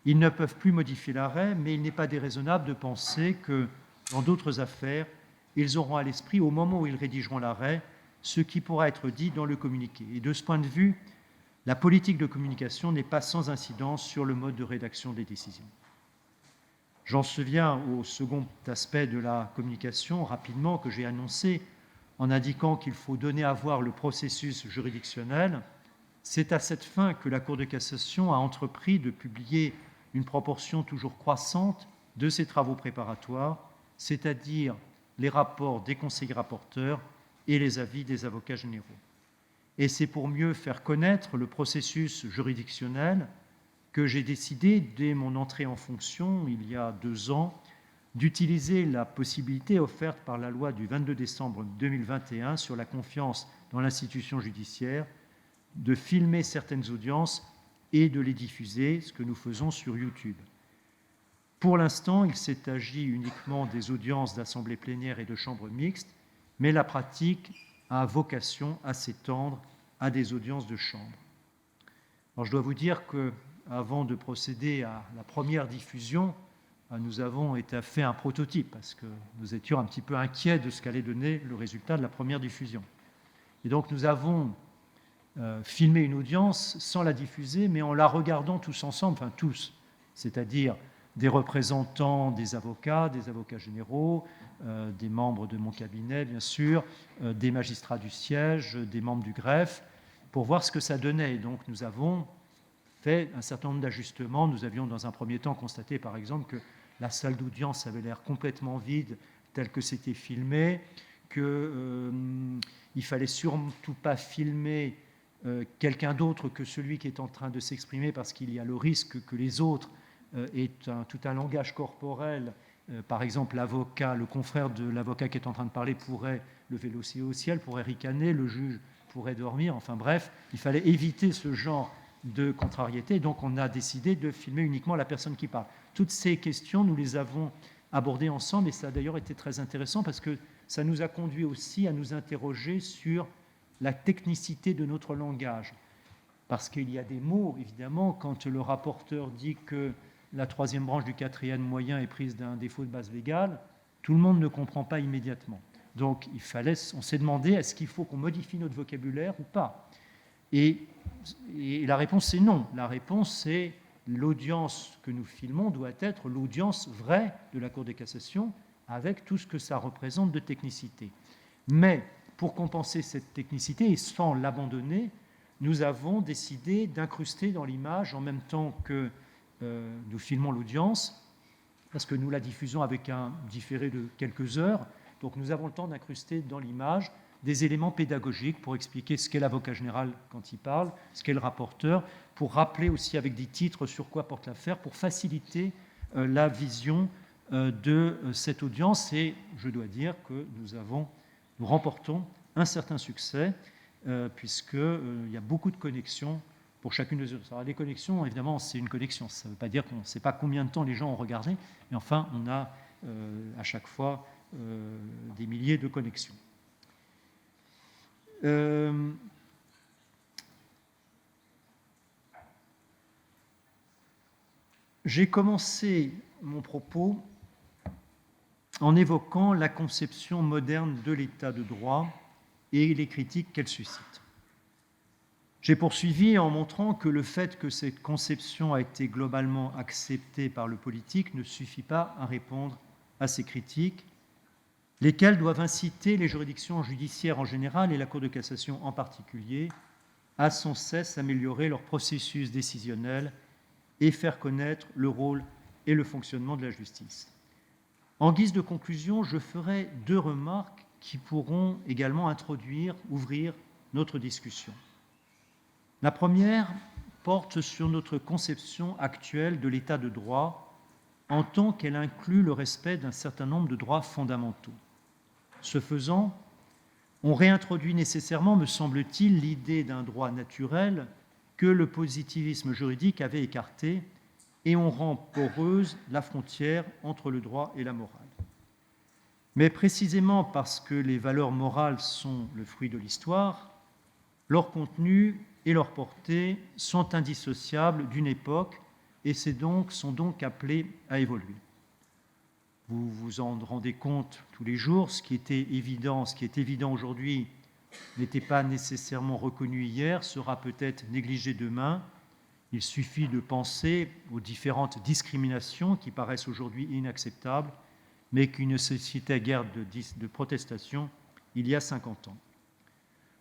Ils ne peuvent plus modifier l'arrêt, mais il n'est pas déraisonnable de penser que, dans d'autres affaires, ils auront à l'esprit, au moment où ils rédigeront l'arrêt, ce qui pourra être dit dans le communiqué. Et de ce point de vue, la politique de communication n'est pas sans incidence sur le mode de rédaction des décisions. J'en viens au second aspect de la communication, rapidement, que j'ai annoncé, en indiquant qu'il faut donner à voir le processus juridictionnel. C'est à cette fin que la Cour de cassation a entrepris de publier une proportion toujours croissante de ses travaux préparatoires, c'est-à-dire les rapports des conseillers rapporteurs et les avis des avocats généraux. Et c'est pour mieux faire connaître le processus juridictionnel que j'ai décidé, dès mon entrée en fonction, il y a 2 ans, d'utiliser la possibilité offerte par la loi du 22 décembre 2021 sur la confiance dans l'institution judiciaire, de filmer certaines audiences et de les diffuser, ce que nous faisons sur YouTube. Pour l'instant, il s'est agi uniquement des audiences d'assemblée plénière et de chambre mixte, mais la pratique a vocation à s'étendre à des audiences de chambre. Alors, je dois vous dire qu'avant de procéder à la première diffusion, nous avons fait un prototype parce que nous étions un petit peu inquiets de ce qu'allait donner le résultat de la première diffusion. Et donc, nous avons filmé une audience sans la diffuser, mais en la regardant tous ensemble, enfin tous, c'est-à-dire des représentants des avocats généraux, des membres de mon cabinet, bien sûr, des magistrats du siège, des membres du greffe, pour voir ce que ça donnait. Et donc, nous avons fait un certain nombre d'ajustements. Nous avions dans un premier temps constaté par exemple que la salle d'audience avait l'air complètement vide tel que c'était filmé, qu'il ne fallait surtout pas filmer quelqu'un d'autre que celui qui est en train de s'exprimer parce qu'il y a le risque que les autres aient tout un langage corporel. Par exemple, l'avocat, le confrère de l'avocat qui est en train de parler pourrait lever le ciel au ciel, pourrait ricaner, le juge pourrait dormir. Enfin bref, il fallait éviter ce genre de contrariété. Donc on a décidé de filmer uniquement la personne qui parle. Toutes ces questions, nous les avons abordées ensemble et ça a d'ailleurs été très intéressant parce que ça nous a conduit aussi à nous interroger sur la technicité de notre langage. Parce qu'il y a des mots, évidemment, quand le rapporteur dit que la troisième branche du quatrième moyen est prise d'un défaut de base légale, tout le monde ne comprend pas immédiatement. Donc on s'est demandé, est-ce qu'il faut qu'on modifie notre vocabulaire ou pas ? Et la réponse c'est non. La réponse c'est l'audience que nous filmons doit être l'audience vraie de la Cour de cassation avec tout ce que ça représente de technicité. Mais pour compenser cette technicité et sans l'abandonner, nous avons décidé d'incruster dans l'image en même temps que nous filmons l'audience, parce que nous la diffusons avec un différé de quelques heures, donc nous avons le temps d'incruster dans l'image des éléments pédagogiques pour expliquer ce qu'est l'avocat général quand il parle, ce qu'est le rapporteur, pour rappeler aussi avec des titres sur quoi porte l'affaire, pour faciliter la vision de cette audience. Et je dois dire que nous remportons un certain succès, puisqu'il y a beaucoup de connexions pour chacune des autres. Alors, les connexions, évidemment, c'est une connexion. Ça ne veut pas dire qu'on ne sait pas combien de temps les gens ont regardé, mais enfin, on a à chaque fois des milliers de connexions. J'ai commencé mon propos en évoquant la conception moderne de l'état de droit et les critiques qu'elle suscite. J'ai poursuivi en montrant que le fait que cette conception a été globalement acceptée par le politique ne suffit pas à répondre à ces critiques, lesquelles doivent inciter les juridictions judiciaires en général et la Cour de cassation en particulier à sans cesse améliorer leur processus décisionnel et faire connaître le rôle et le fonctionnement de la justice. En guise de conclusion, je ferai 2 remarques qui pourront également ouvrir notre discussion. La première porte sur notre conception actuelle de l'état de droit en tant qu'elle inclut le respect d'un certain nombre de droits fondamentaux. Ce faisant, on réintroduit nécessairement, me semble-t-il, l'idée d'un droit naturel que le positivisme juridique avait écarté et on rend poreuse la frontière entre le droit et la morale. Mais précisément parce que les valeurs morales sont le fruit de l'histoire, leur contenu et leur portée sont indissociables d'une époque et sont donc appelés à évoluer. Vous vous en rendez compte tous les jours, ce qui est évident aujourd'hui n'était pas nécessairement reconnu hier, sera peut-être négligé demain. Il suffit de penser aux différentes discriminations qui paraissent aujourd'hui inacceptables, mais qui ne nécessitaient guère de protestation il y a 50 ans.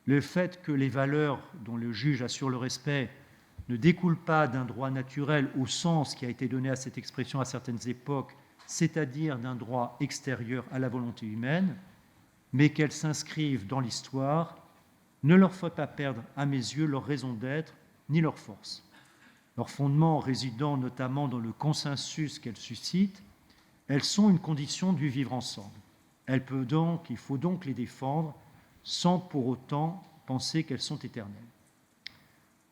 Le fait que les valeurs dont le juge assure le respect ne découlent pas d'un droit naturel au sens qui a été donné à cette expression à certaines époques, c'est-à-dire d'un droit extérieur à la volonté humaine, mais qu'elles s'inscrivent dans l'histoire, ne leur faut pas perdre, à mes yeux, leur raison d'être ni leur force. Leur fondement résidant notamment dans le consensus qu'elles suscitent, elles sont une condition du vivre ensemble. Il faut donc les défendre sans pour autant penser qu'elles sont éternelles.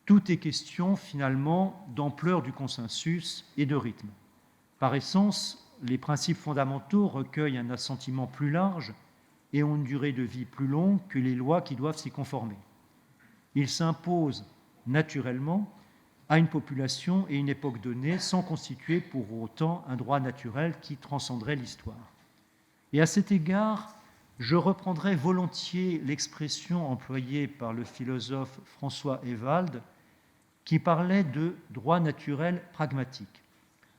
Tout est question finalement d'ampleur du consensus et de rythme. Par essence, les principes fondamentaux recueillent un assentiment plus large et ont une durée de vie plus longue que les lois qui doivent s'y conformer. Ils s'imposent naturellement à une population et une époque donnée sans constituer pour autant un droit naturel qui transcenderait l'histoire. Et à cet égard, je reprendrai volontiers l'expression employée par le philosophe François Ewald qui parlait de droit naturel pragmatique.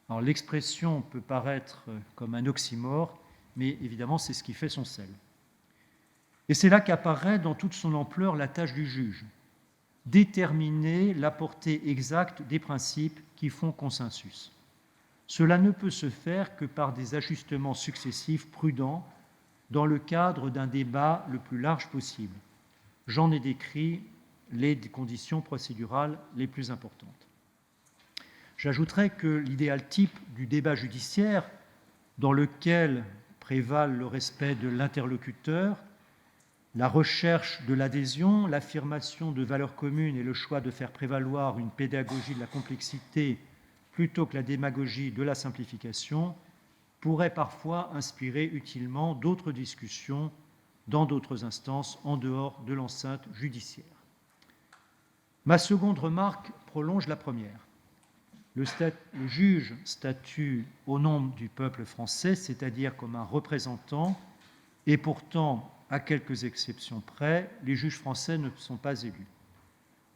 Alors l'expression peut paraître comme un oxymore, mais évidemment c'est ce qui fait son sel. Et c'est là qu'apparaît dans toute son ampleur la tâche du juge, déterminer la portée exacte des principes qui font consensus. Cela ne peut se faire que par des ajustements successifs prudents dans le cadre d'un débat le plus large possible. J'en ai décrit les conditions procédurales les plus importantes. J'ajouterai que l'idéal type du débat judiciaire, dans lequel prévalent le respect de l'interlocuteur, la recherche de l'adhésion, l'affirmation de valeurs communes et le choix de faire prévaloir une pédagogie de la complexité plutôt que la démagogie de la simplification, pourrait parfois inspirer utilement d'autres discussions dans d'autres instances en dehors de l'enceinte judiciaire. Ma seconde remarque prolonge la première. Le juge statue au nom du peuple français, c'est-à-dire comme un représentant, et pourtant, à quelques exceptions près, les juges français ne sont pas élus.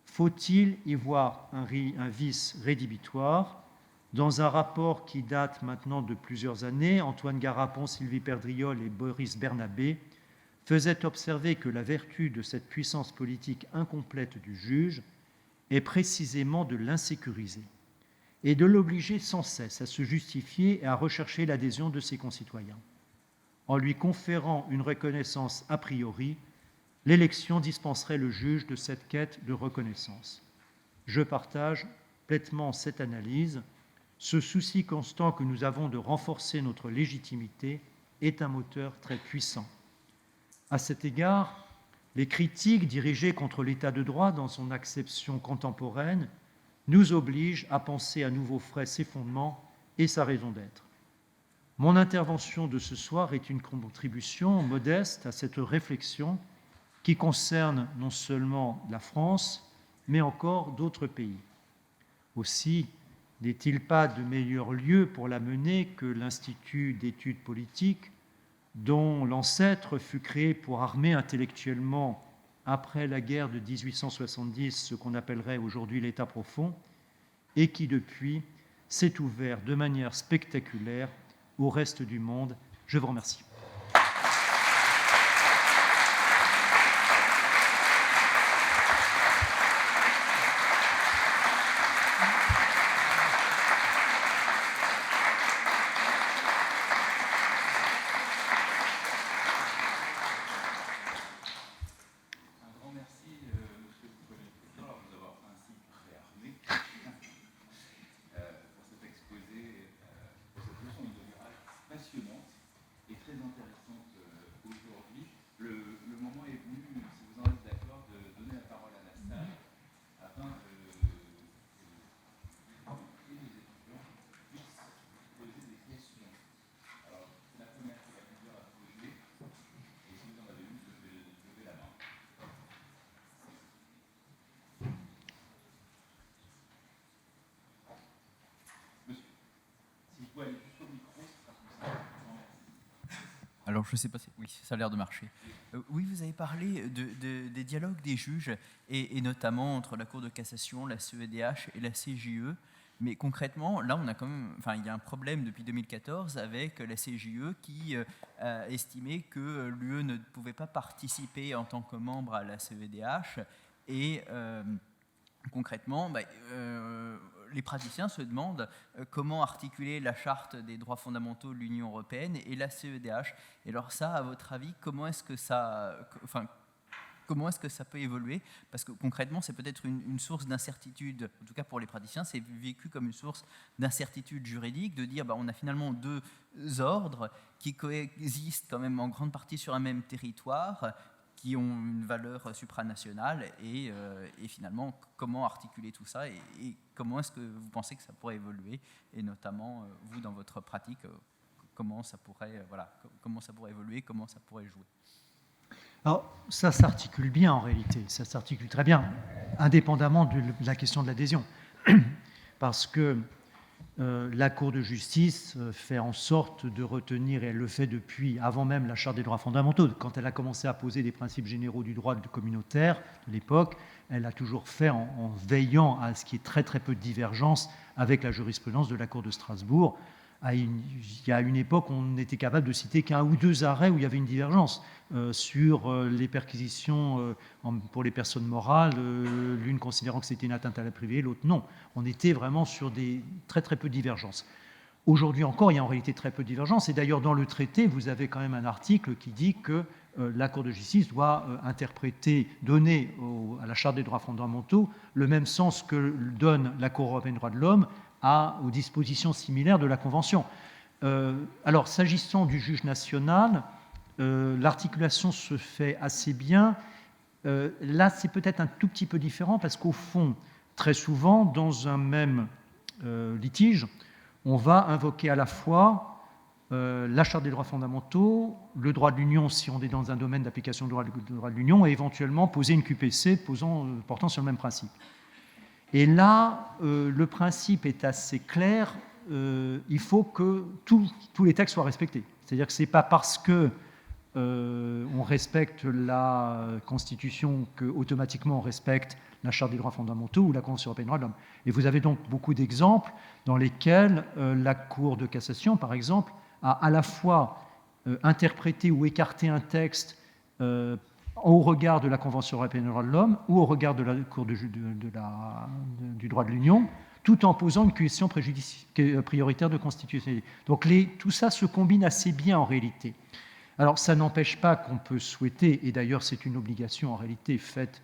Faut-il y voir un vice rédhibitoire? Dans un rapport qui date maintenant de plusieurs années, Antoine Garapon, Sylvie Perdriol et Boris Bernabé faisaient observer que la vertu de cette puissance politique incomplète du juge est précisément de l'insécuriser et de l'obliger sans cesse à se justifier et à rechercher l'adhésion de ses concitoyens. En lui conférant une reconnaissance a priori, l'élection dispenserait le juge de cette quête de reconnaissance. Je partage pleinement cette analyse. Ce souci constant que nous avons de renforcer notre légitimité est un moteur très puissant. À cet égard, les critiques dirigées contre l'État de droit dans son acception contemporaine nous obligent à penser à nouveau frais ses fondements et sa raison d'être. Mon intervention de ce soir est une contribution modeste à cette réflexion qui concerne non seulement la France, mais encore d'autres pays. Aussi, n'est-il pas de meilleur lieu pour la mener que l'Institut d'études politiques, dont l'ancêtre fut créé pour armer intellectuellement, après la guerre de 1870, ce qu'on appellerait aujourd'hui l'État profond, et qui depuis s'est ouvert de manière spectaculaire au reste du monde. Je vous remercie. Alors, je ne sais pas si... Oui, ça a l'air de marcher. Oui, vous avez parlé des dialogues des juges, et notamment entre la Cour de cassation, la CEDH et la CJUE. Mais concrètement, là, on a quand même... Enfin, il y a un problème depuis 2014 avec la CJUE qui a estimé que l'UE ne pouvait pas participer en tant que membre à la CEDH. Et concrètement, les praticiens se demandent comment articuler la Charte des droits fondamentaux de l'Union européenne et la CEDH. Et alors ça, à votre avis, comment est-ce que ça peut évoluer? Parce que concrètement, c'est peut-être une source d'incertitude, en tout cas pour les praticiens, c'est vécu comme une source d'incertitude juridique, de dire on a finalement deux ordres qui coexistent quand même en grande partie sur un même territoire, qui ont une valeur supranationale, et finalement, comment articuler tout ça, et comment est-ce que vous pensez que ça pourrait évoluer, et notamment, vous, dans votre pratique, comment ça pourrait évoluer, comment ça pourrait jouer? Alors, ça s'articule bien en réalité, ça s'articule très bien, indépendamment de la question de l'adhésion, parce que la Cour de justice fait en sorte de retenir, et elle le fait depuis avant même la Charte des droits fondamentaux. Quand elle a commencé à poser des principes généraux du droit communautaire de l'époque, elle a toujours fait en veillant à ce qu'il y ait très très peu de divergence avec la jurisprudence de la Cour de Strasbourg, il y a une époque, on était capable de citer qu'un ou deux arrêts où il y avait une divergence sur les perquisitions pour les personnes morales, l'une considérant que c'était une atteinte à la privée, l'autre non. On était vraiment sur des très très peu de divergences. Aujourd'hui encore, il y a en réalité très peu de divergences. Et d'ailleurs, dans le traité, vous avez quand même un article qui dit que la Cour de justice doit interpréter, donner à la Charte des droits fondamentaux le même sens que donne la Cour européenne des droits de l'homme aux dispositions similaires de la Convention. Alors, s'agissant du juge national, l'articulation se fait assez bien. Là, c'est peut-être un tout petit peu différent parce qu'au fond, très souvent, dans un même litige, on va invoquer à la fois la Charte des droits fondamentaux, le droit de l'Union si on est dans un domaine d'application du droit de l'Union, et éventuellement poser une QPC portant sur le même principe. Et là, le principe est assez clair, il faut que tous les textes soient respectés. C'est-à-dire que ce n'est pas parce que on respecte la Constitution qu'automatiquement on respecte la Charte des droits fondamentaux ou la Convention européenne des droits de l'homme. Et vous avez donc beaucoup d'exemples dans lesquels la Cour de cassation, par exemple, a à la fois interprété ou écarté un texte au regard de la Convention européenne des droits de l'homme ou au regard de la Cour du droit de l'Union, tout en posant une question prioritaire de constitutionnalité. Donc tout ça se combine assez bien en réalité. Alors ça n'empêche pas qu'on peut souhaiter, et d'ailleurs c'est une obligation en réalité faite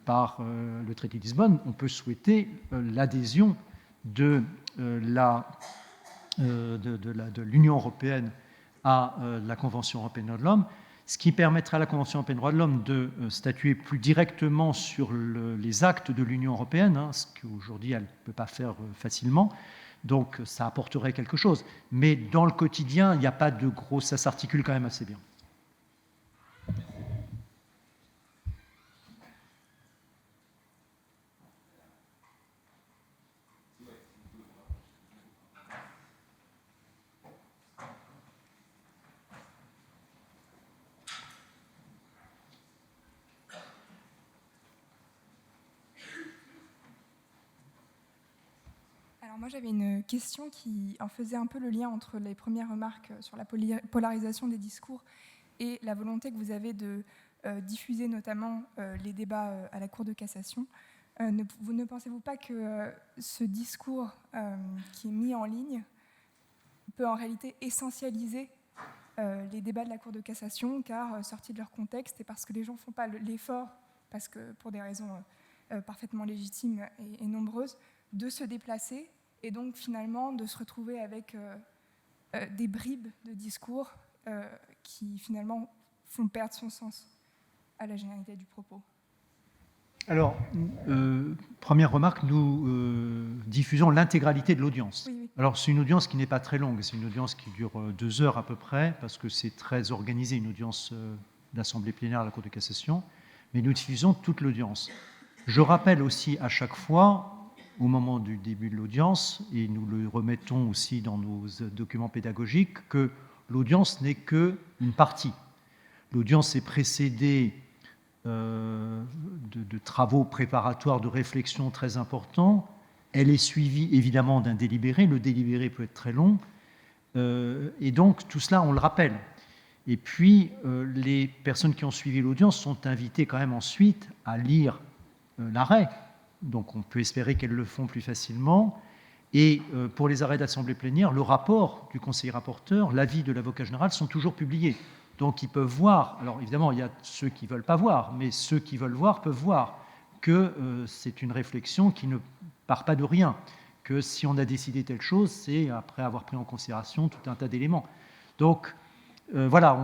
par le traité de Lisbonne, on peut souhaiter l'adhésion de l'Union européenne à la Convention européenne des droits de l'homme, ce qui permettra à la Convention européenne des droits de l'homme de statuer plus directement sur les actes de l'Union européenne, ce qu'aujourd'hui elle ne peut pas faire facilement. Donc ça apporterait quelque chose. Mais dans le quotidien, il n'y a pas de gros... Ça s'articule quand même assez bien. Alors moi j'avais une question qui en faisait un peu le lien entre les premières remarques sur la polarisation des discours et la volonté que vous avez de diffuser notamment les débats à la Cour de cassation. Ne pensez-vous pas que ce discours qui est mis en ligne peut en réalité essentialiser les débats de la Cour de cassation, car sortis de leur contexte et parce que les gens ne font pas l'effort, parce que pour des raisons parfaitement légitimes et nombreuses, de se déplacer et donc finalement de se retrouver avec des bribes de discours qui finalement font perdre son sens à la généralité du propos. Alors, première remarque, nous diffusons l'intégralité de l'audience. Oui, oui. Alors, c'est une audience qui n'est pas très longue, c'est une audience qui dure 2 heures à peu près, parce que c'est très organisé, une audience d'assemblée plénière à la Cour de cassation, mais nous diffusons toute l'audience. Je rappelle aussi à chaque fois, au moment du début de l'audience, et nous le remettons aussi dans nos documents pédagogiques, que l'audience n'est qu'une partie. L'audience est précédée de travaux préparatoires, de réflexions très importants. Elle est suivie évidemment d'un délibéré. Le délibéré peut être très long. Et donc tout cela, on le rappelle. Et puis, les personnes qui ont suivi l'audience sont invitées quand même ensuite à lire l'arrêt. Donc on peut espérer qu'elles le font plus facilement. Et pour les arrêts d'assemblée plénière, le rapport du conseiller rapporteur, l'avis de l'avocat général sont toujours publiés. Donc ils peuvent voir, alors évidemment il y a ceux qui ne veulent pas voir, mais ceux qui veulent voir peuvent voir que c'est une réflexion qui ne part pas de rien, que si on a décidé telle chose, c'est après avoir pris en considération tout un tas d'éléments. Donc voilà,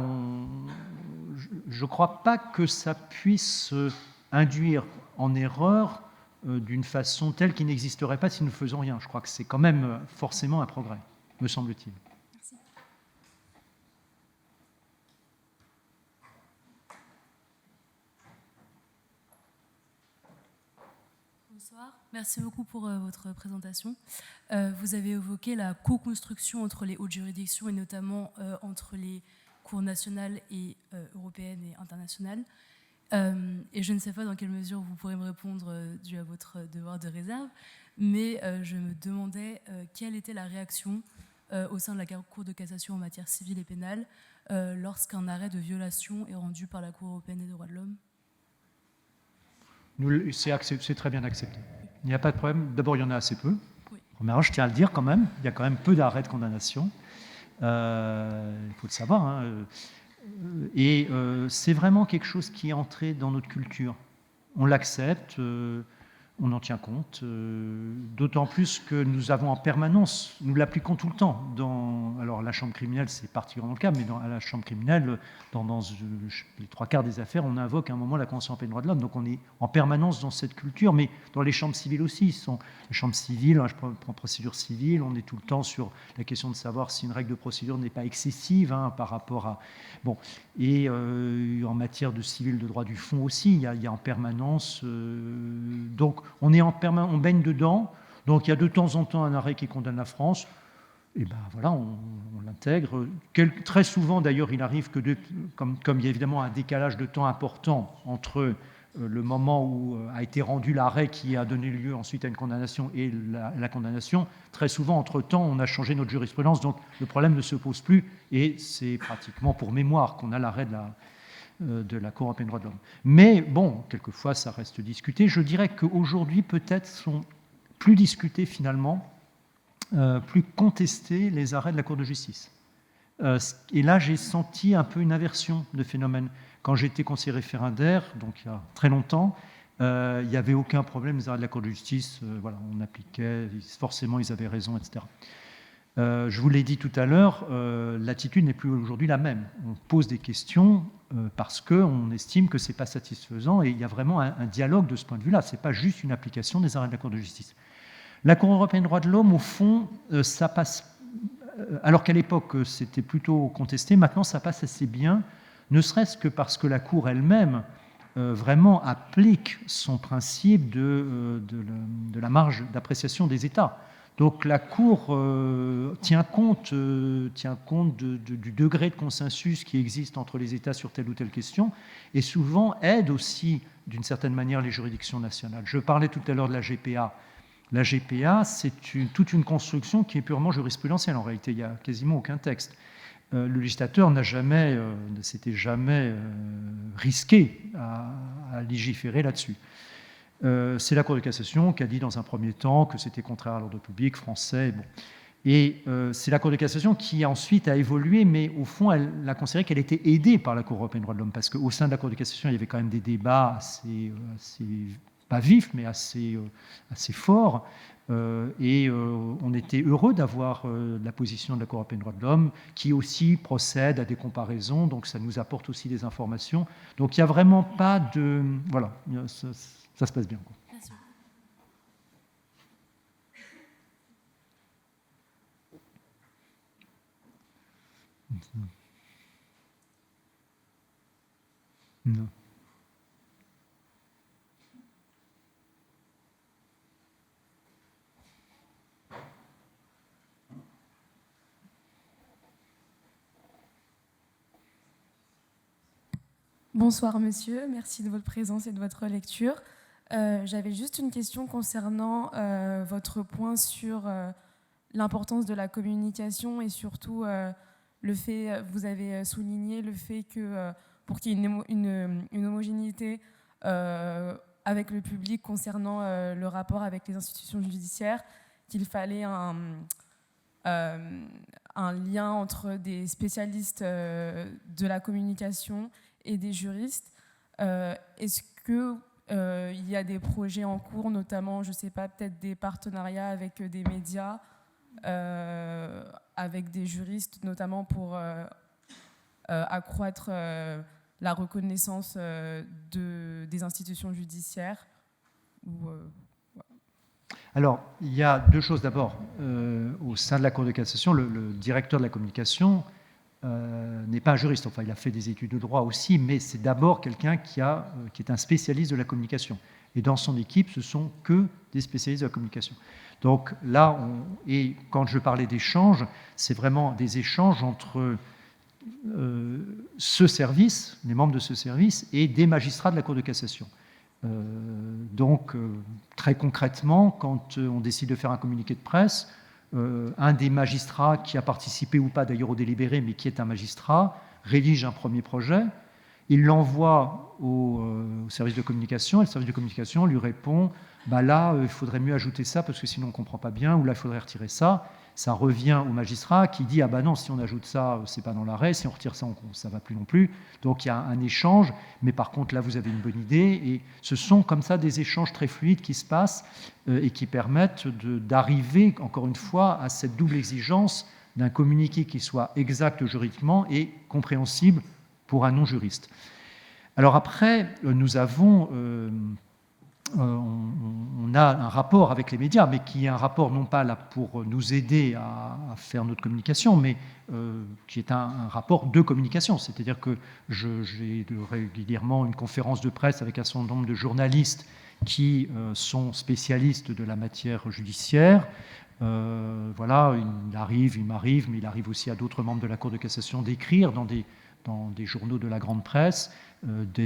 je ne crois pas que ça puisse induire en erreur d'une façon telle qu'il n'existerait pas si nous ne faisons rien. Je crois que c'est quand même forcément un progrès, me semble-t-il. Merci. Bonsoir, merci beaucoup pour votre présentation. Vous avez évoqué la co-construction entre les hautes juridictions et notamment entre les cours nationales et européennes et internationales. Et je ne sais pas dans quelle mesure vous pourrez me répondre dû à votre devoir de réserve, mais je me demandais quelle était la réaction au sein de la Cour de cassation en matière civile et pénale lorsqu'un arrêt de violation est rendu par la Cour européenne des droits de l'homme? C'est très bien accepté. Il n'y a pas de problème. D'abord, il y en a assez peu. Oui. Premièrement, je tiens à le dire quand même. Il y a quand même peu d'arrêts de condamnation. Il faut le savoir. Hein. Et c'est vraiment quelque chose qui est entré dans notre culture. On l'accepte, on en tient compte, d'autant plus que nous avons en permanence, nous l'appliquons tout le temps. Alors la chambre criminelle, c'est particulièrement le cas, mais à la chambre criminelle, dans les 3/4 des affaires, on invoque à un moment la Convention européenne des droits de l'homme. Donc on est en permanence dans cette culture, mais dans les chambres civiles aussi. Les chambres civiles, je prends procédure civile, on est tout le temps sur la question de savoir si une règle de procédure n'est pas excessive par rapport à... Bon, et en matière de civil, de droit du fond aussi, il y a en permanence... donc on baigne dedans, donc il y a de temps en temps un arrêt qui condamne la France, et ben voilà, on l'intègre. Très souvent d'ailleurs, il arrive que, comme il y a évidemment un décalage de temps important entre le moment où a été rendu l'arrêt qui a donné lieu ensuite à une condamnation et la condamnation, très souvent, entre-temps, on a changé notre jurisprudence, donc le problème ne se pose plus, et c'est pratiquement pour mémoire qu'on a l'arrêt de la Cour européenne des droits de l'homme. Mais bon, quelquefois, ça reste discuté. Je dirais qu'aujourd'hui, peut-être, sont plus discutés finalement, plus contestés les arrêts de la Cour de justice. Et là, j'ai senti un peu une inversion de phénomène. Quand j'étais conseiller référendaire, donc il y a très longtemps, il n'y avait aucun problème, les arrêts de la Cour de justice, voilà, on appliquait, forcément ils avaient raison, etc. Je vous l'ai dit tout à l'heure, l'attitude n'est plus aujourd'hui la même. On pose des questions parce qu'on estime que ce n'est pas satisfaisant et il y a vraiment un dialogue de ce point de vue-là. Ce n'est pas juste une application des arrêts de la Cour de justice. La Cour européenne des droits de l'homme, au fond, ça passe... Alors qu'à l'époque, c'était plutôt contesté, maintenant ça passe assez bien, ne serait-ce que parce que la Cour elle-même vraiment applique son principe de la marge d'appréciation des États. Donc la Cour tient compte du degré de consensus qui existe entre les États sur telle ou telle question et souvent aide aussi, d'une certaine manière, les juridictions nationales. Je parlais tout à l'heure de la GPA. La GPA, c'est toute une construction qui est purement jurisprudentielle. En réalité, il n'y a quasiment aucun texte. Le législateur ne s'était jamais risqué à légiférer là-dessus. C'est la Cour de cassation qui a dit dans un premier temps que c'était contraire à l'ordre public français. Bon. Et c'est la Cour de cassation qui ensuite a évolué, mais au fond, elle a considéré qu'elle était aidée par la Cour européenne des droits de l'homme, parce qu'au sein de la Cour de cassation, il y avait quand même des débats assez pas vifs, mais assez forts. Et on était heureux d'avoir la position de la Cour européenne des droits de l'homme, qui aussi procède à des comparaisons, donc ça nous apporte aussi des informations. Donc il n'y a vraiment pas de... Voilà, ça se passe bien, quoi. Merci. Non. Bonsoir monsieur, merci de votre présence et de votre lecture. J'avais juste une question concernant votre point sur l'importance de la communication et surtout le fait, vous avez souligné le fait que pour qu'il y ait une homogénéité avec le public concernant le rapport avec les institutions judiciaires, qu'il fallait un lien entre des spécialistes de la communication et des juristes. Est-ce qu'il y a des projets en cours, notamment, je ne sais pas, peut-être des partenariats avec des médias, avec des juristes, notamment pour accroître la reconnaissance des institutions judiciaires Alors, il y a deux choses. D'abord, au sein de la Cour de cassation, le directeur de la communication n'est pas un juriste. Enfin, il a fait des études de droit aussi, mais c'est d'abord quelqu'un qui est un spécialiste de la communication. Et dans son équipe, ce sont que des spécialistes de la communication. Donc là, et quand je parlais d'échanges, c'est vraiment des échanges entre ce service, les membres de ce service, et des magistrats de la Cour de cassation. Donc, très concrètement, quand on décide de faire un communiqué de presse, un des magistrats qui a participé ou pas d'ailleurs au délibéré, mais qui est un magistrat, rédige un premier projet, il l'envoie au service de communication, et le service de communication lui répond là, il faudrait mieux ajouter ça parce que sinon on ne comprend pas bien, ou là, il faudrait retirer ça. Ça revient au magistrat qui dit non, si on ajoute ça, c'est pas dans l'arrêt, si on retire ça, ça va plus non plus. Donc il y a un échange, mais par contre là vous avez une bonne idée, et ce sont comme ça des échanges très fluides qui se passent et qui permettent d'arriver encore une fois à cette double exigence d'un communiqué qui soit exact juridiquement et compréhensible pour un non-juriste. Alors après, nous avons on a un rapport avec les médias, mais qui est un rapport non pas là pour nous aider à faire notre communication, mais qui est un rapport de communication. C'est-à-dire que j'ai régulièrement une conférence de presse avec un certain nombre de journalistes qui sont spécialistes de la matière judiciaire. Voilà, il m'arrive, mais il arrive aussi à d'autres membres de la Cour de cassation d'écrire dans des journaux de la grande presse, de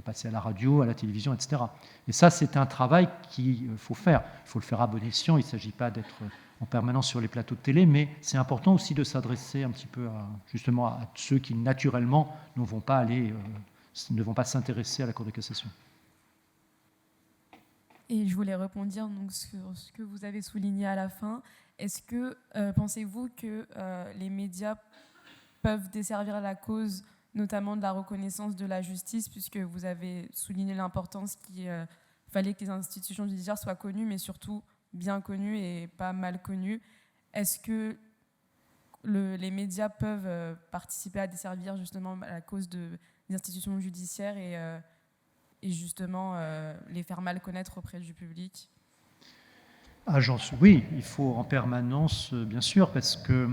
passer à la radio, à la télévision, etc. Et ça, c'est un travail qu'il faut faire. Il faut le faire à bon escient. Il ne s'agit pas d'être en permanence sur les plateaux de télé, mais c'est important aussi de s'adresser un petit peu justement à ceux qui, naturellement, ne vont pas s'intéresser à la Cour de cassation. Et je voulais rebondir donc, sur ce que vous avez souligné à la fin. Est-ce que pensez-vous que les médias peuvent desservir la cause, notamment de la reconnaissance de la justice, puisque vous avez souligné l'importance qu'il fallait que les institutions judiciaires soient connues, mais surtout bien connues et pas mal connues. Est-ce que les médias peuvent participer à desservir justement la cause des institutions judiciaires et justement les faire mal connaître auprès du public ? Oui, il faut en permanence, bien sûr, parce que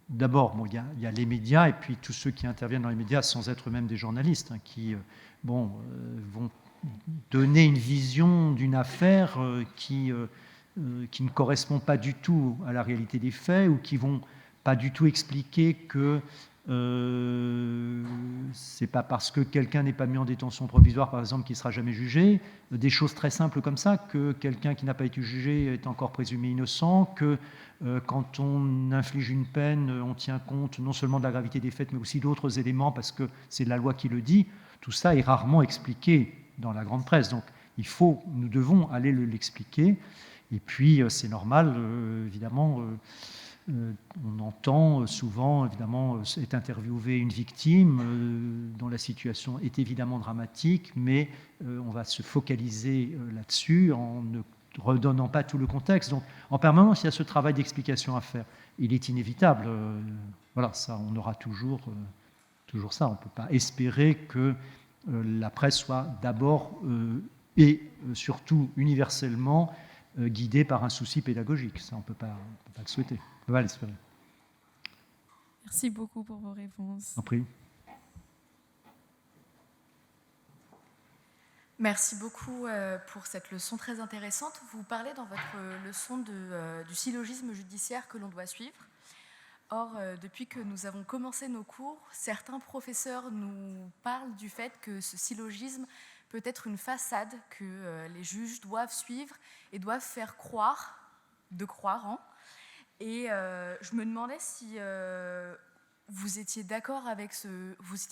d'abord, il y a les médias et puis tous ceux qui interviennent dans les médias sans être eux-mêmes des journalistes, qui vont donner une vision d'une affaire qui ne correspond pas du tout à la réalité des faits ou qui vont pas du tout expliquer que c'est pas parce que quelqu'un n'est pas mis en détention provisoire, par exemple, qu'il ne sera jamais jugé. Des choses très simples comme ça, que quelqu'un qui n'a pas été jugé est encore présumé innocent, que quand on inflige une peine, on tient compte non seulement de la gravité des faits, mais aussi d'autres éléments, parce que c'est la loi qui le dit. Tout ça est rarement expliqué dans la grande presse. Donc nous devons aller l'expliquer. Et puis, c'est normal, évidemment... on entend souvent, évidemment, est interviewée une victime dont la situation est évidemment dramatique, mais on va se focaliser là-dessus en ne redonnant pas tout le contexte. Donc, en permanence, il y a ce travail d'explication à faire. Il est inévitable. Voilà, ça, on aura toujours ça. On ne peut pas espérer que la presse soit d'abord et surtout universellement guidée par un souci pédagogique. Ça, on ne peut pas le souhaiter. On va l'espérer. Merci beaucoup pour vos réponses. En prie. Merci beaucoup pour cette leçon très intéressante. Vous parlez dans votre leçon du syllogisme judiciaire que l'on doit suivre. Or, depuis que nous avons commencé nos cours, certains professeurs nous parlent du fait que ce syllogisme peut être une façade que les juges doivent suivre et doivent faire croire en. Et je me demandais si vous étiez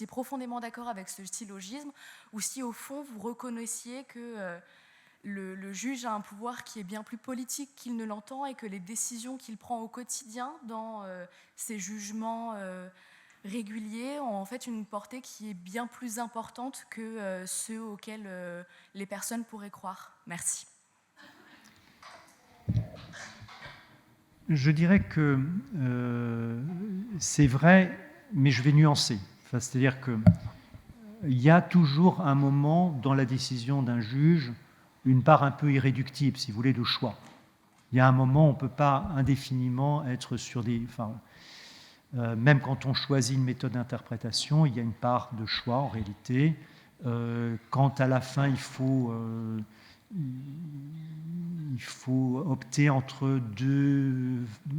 profondément d'accord avec ce syllogisme, ou si au fond vous reconnaissiez que le juge a un pouvoir qui est bien plus politique qu'il ne l'entend et que les décisions qu'il prend au quotidien dans ses jugements réguliers ont en fait une portée qui est bien plus importante que ceux auxquels les personnes pourraient croire. Merci. Je dirais que c'est vrai, mais je vais nuancer. C'est-à-dire qu'il y a toujours un moment dans la décision d'un juge, une part un peu irréductible, si vous voulez, de choix. Il y a un moment où on ne peut pas indéfiniment être sur des... même quand on choisit une méthode d'interprétation, il y a une part de choix en réalité. Quand à la fin, il faut opter entre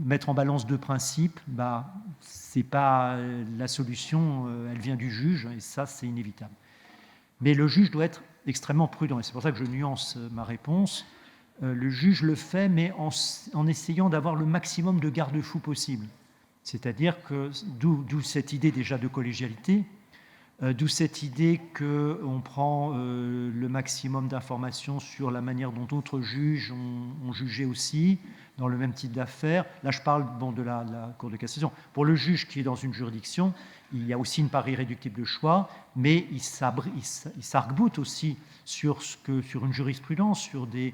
mettre en balance deux principes, c'est pas la solution, elle vient du juge, et ça, c'est inévitable. Mais le juge doit être extrêmement prudent, et c'est pour ça que je nuance ma réponse. le juge le fait, mais en essayant d'avoir le maximum de garde-fous possible. C'est-à-dire que, d'où cette idée déjà de collégialité, d'où cette idée qu'on prend le maximum d'informations sur la manière dont d'autres juges ont jugé aussi, dans le même type d'affaires. Là, je parle de la Cour de cassation. Pour le juge qui est dans une juridiction, il y a aussi une part irréductible de choix, mais il s'arc-boute aussi sur une jurisprudence, sur des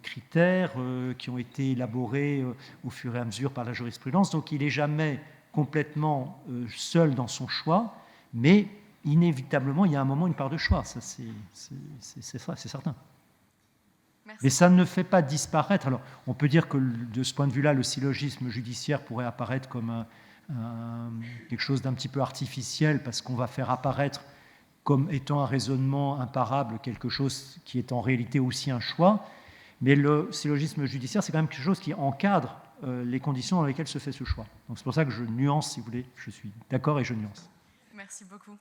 critères qui ont été élaborés au fur et à mesure par la jurisprudence. Donc, il n'est jamais complètement seul dans son choix, mais inévitablement, il y a un moment une part de choix. Ça, c'est certain. Merci. Mais ça ne fait pas disparaître. Alors, on peut dire que de ce point de vue-là, le syllogisme judiciaire pourrait apparaître comme quelque chose d'un petit peu artificiel, parce qu'on va faire apparaître comme étant un raisonnement imparable quelque chose qui est en réalité aussi un choix. Mais le syllogisme judiciaire, c'est quand même quelque chose qui encadre les conditions dans lesquelles se fait ce choix. Donc c'est pour ça que je nuance, si vous voulez. Je suis d'accord et je nuance. Merci beaucoup.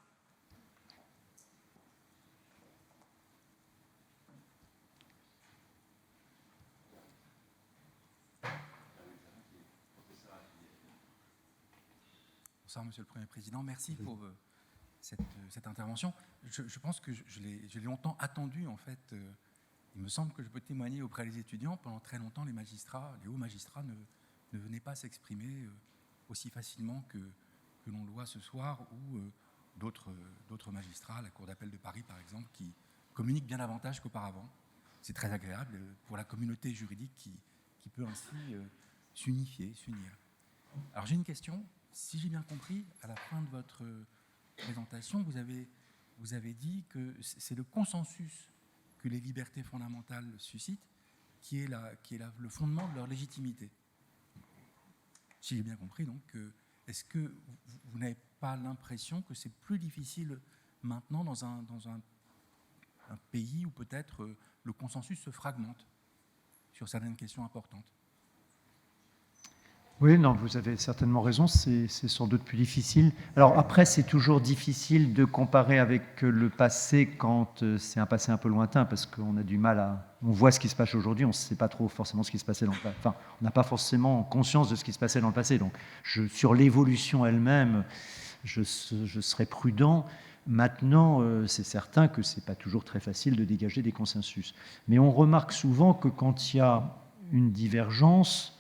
Bonsoir, Monsieur le Premier Président. Merci pour cette intervention. Je pense que je l'ai longtemps attendu, en fait. Il me semble que je peux témoigner auprès des étudiants. Pendant très longtemps, les hauts magistrats ne venaient pas s'exprimer aussi facilement que l'on le voit ce soir, ou d'autres magistrats, la Cour d'appel de Paris, par exemple, qui communiquent bien davantage qu'auparavant. C'est très agréable pour la communauté juridique qui peut ainsi s'unir. Alors j'ai une question. Si j'ai bien compris, à la fin de votre présentation, vous avez dit que c'est le consensus que les libertés fondamentales suscitent qui est le fondement de leur légitimité. Si j'ai bien compris, donc, est-ce que vous n'avez pas l'impression que c'est plus difficile maintenant dans un pays où peut-être le consensus se fragmente sur certaines questions importantes ? Oui, non, vous avez certainement raison, c'est sans doute plus difficile. Alors après, c'est toujours difficile de comparer avec le passé quand c'est un passé un peu lointain, parce qu'on a du mal on voit ce qui se passe aujourd'hui, on ne sait pas trop forcément ce qui se passait dans le passé. Enfin, on n'a pas forcément conscience de ce qui se passait dans le passé. Donc, sur l'évolution elle-même, je serais prudent. Maintenant, c'est certain que ce n'est pas toujours très facile de dégager des consensus. Mais on remarque souvent que quand il y a une divergence,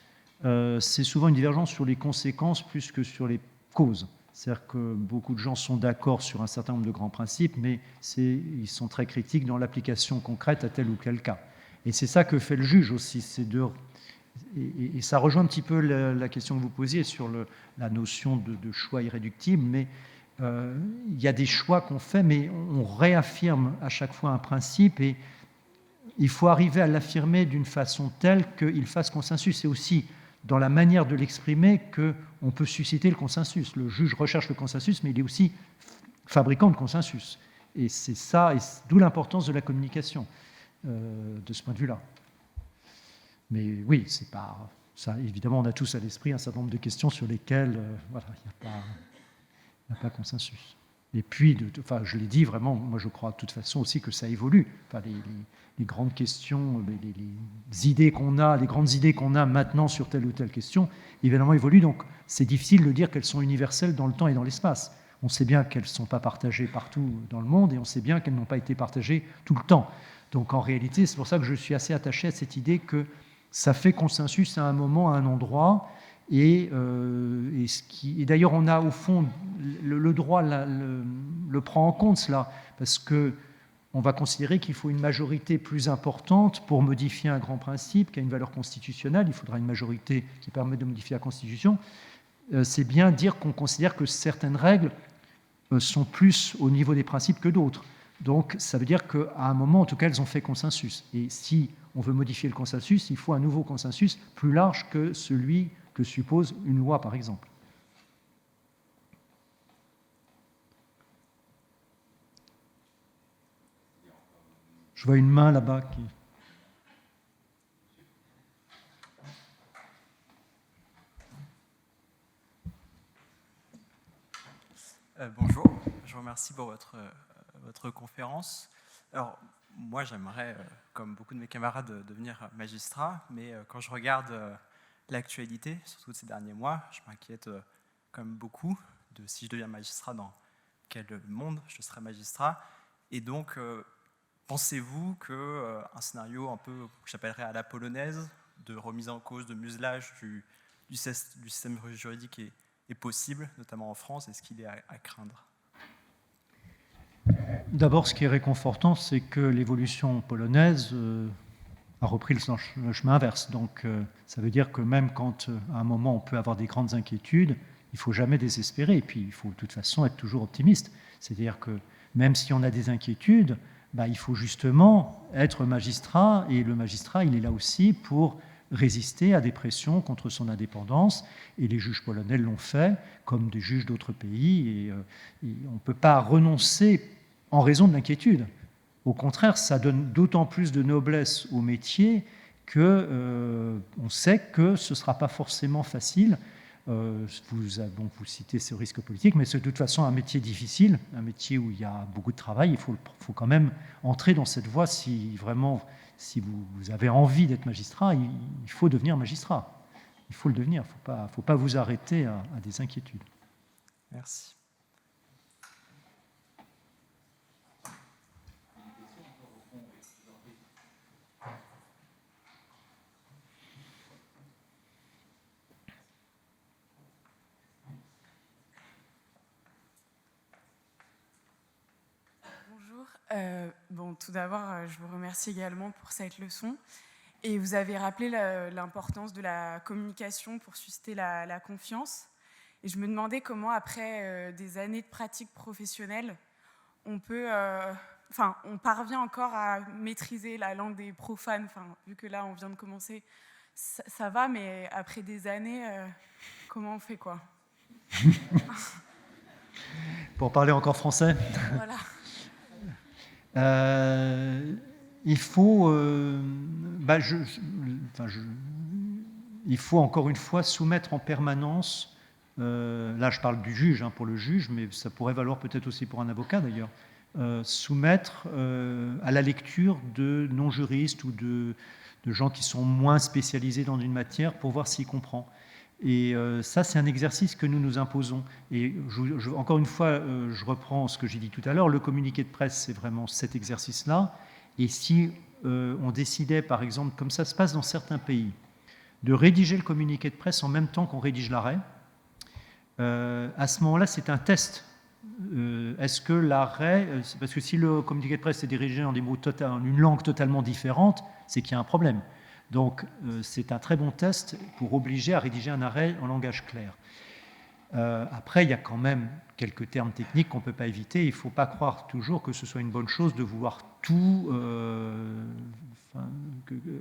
c'est souvent une divergence sur les conséquences plus que sur les causes. C'est-à-dire que beaucoup de gens sont d'accord sur un certain nombre de grands principes, mais ils sont très critiques dans l'application concrète à tel ou tel cas. Et c'est ça que fait le juge aussi. Et ça rejoint un petit peu la question que vous posiez sur la notion de choix irréductible, mais il y a des choix qu'on fait, mais on réaffirme à chaque fois un principe, et il faut arriver à l'affirmer d'une façon telle qu'il fasse consensus. C'est aussi dans la manière de l'exprimer qu'on peut susciter le consensus. Le juge recherche le consensus, mais il est aussi fabricant de consensus. Et c'est ça, et d'où l'importance de la communication, de ce point de vue-là. Mais oui, c'est pas ça. Évidemment, on a tous à l'esprit un certain nombre de questions sur lesquelles il n'y a pas consensus. Et puis, je l'ai dit vraiment, moi je crois de toute façon aussi que ça évolue. Enfin, les grandes questions, les idées qu'on a, les grandes idées qu'on a maintenant sur telle ou telle question, évidemment évoluent. Donc c'est difficile de dire qu'elles sont universelles dans le temps et dans l'espace. On sait bien qu'elles ne sont pas partagées partout dans le monde, et on sait bien qu'elles n'ont pas été partagées tout le temps. Donc en réalité, c'est pour ça que je suis assez attaché à cette idée que ça fait consensus à un moment, à un endroit. Et d'ailleurs, on a au fond, le droit le prend en compte cela, parce qu'on va considérer qu'il faut une majorité plus importante pour modifier un grand principe qui a une valeur constitutionnelle. Il faudra une majorité qui permet de modifier la Constitution. C'est bien dire qu'on considère que certaines règles sont plus au niveau des principes que d'autres. Donc ça veut dire qu'à un moment, en tout cas, elles ont fait consensus. Et si on veut modifier le consensus, il faut un nouveau consensus plus large que celui que suppose une loi, par exemple. Je vois une main là-bas qui... Bonjour, je vous remercie pour votre conférence. Alors, moi, j'aimerais, comme beaucoup de mes camarades, devenir magistrat, mais quand je regarde l'actualité, surtout de ces derniers mois, je m'inquiète comme beaucoup de si je deviens magistrat, dans quel monde je serai magistrat. Et donc, pensez-vous qu'un scénario un peu, que j'appellerais à la polonaise, de remise en cause, de muselage du système juridique est possible, notamment en France? Est-ce qu'il est à craindre? D'abord, ce qui est réconfortant, c'est que l'évolution polonaise a repris le chemin inverse. Donc, ça veut dire que même quand, à un moment, on peut avoir des grandes inquiétudes, il ne faut jamais désespérer. Et puis, il faut de toute façon être toujours optimiste. C'est-à-dire que même si on a des inquiétudes, il faut justement être magistrat. Et le magistrat, il est là aussi pour résister à des pressions contre son indépendance, et les juges polonais l'ont fait, comme des juges d'autres pays, et on ne peut pas renoncer en raison de l'inquiétude. Au contraire, ça donne d'autant plus de noblesse au métier qu'on sait que ce ne sera pas forcément facile. Vous citez ce risque politique, mais c'est de toute façon un métier difficile, un métier où il y a beaucoup de travail. Il faut quand même entrer dans cette voie si vraiment... Si vous avez envie d'être magistrat, il faut devenir magistrat. Il faut le devenir, il ne faut pas vous arrêter à des inquiétudes. Merci. Tout d'abord, je vous remercie également pour cette leçon. Et vous avez rappelé l'importance de la communication pour susciter la confiance. Et je me demandais comment, après des années de pratique professionnelle, on parvient encore à maîtriser la langue des profanes. Vu que là, on vient de commencer, ça va, mais après des années, comment on fait, quoi? Pour parler encore français. Voilà. Il faut encore une fois soumettre en permanence, là je parle du juge, pour le juge, mais ça pourrait valoir peut-être aussi pour un avocat d'ailleurs, soumettre à la lecture de non-juristes ou de gens qui sont moins spécialisés dans une matière pour voir s'ils comprennent. Et ça, c'est un exercice que nous nous imposons. Et encore une fois, je reprends ce que j'ai dit tout à l'heure, le communiqué de presse, c'est vraiment cet exercice-là. Et si on décidait, par exemple, comme ça se passe dans certains pays, de rédiger le communiqué de presse en même temps qu'on rédige l'arrêt, à ce moment-là, c'est un test. Est-ce que l'arrêt... Parce que si le communiqué de presse est dirigé en une langue totalement différente, c'est qu'il y a un problème. Donc, c'est un très bon test pour obliger à rédiger un arrêt en langage clair. Après, il y a quand même quelques termes techniques qu'on ne peut pas éviter. Il ne faut pas croire toujours que ce soit une bonne chose de vouloir tout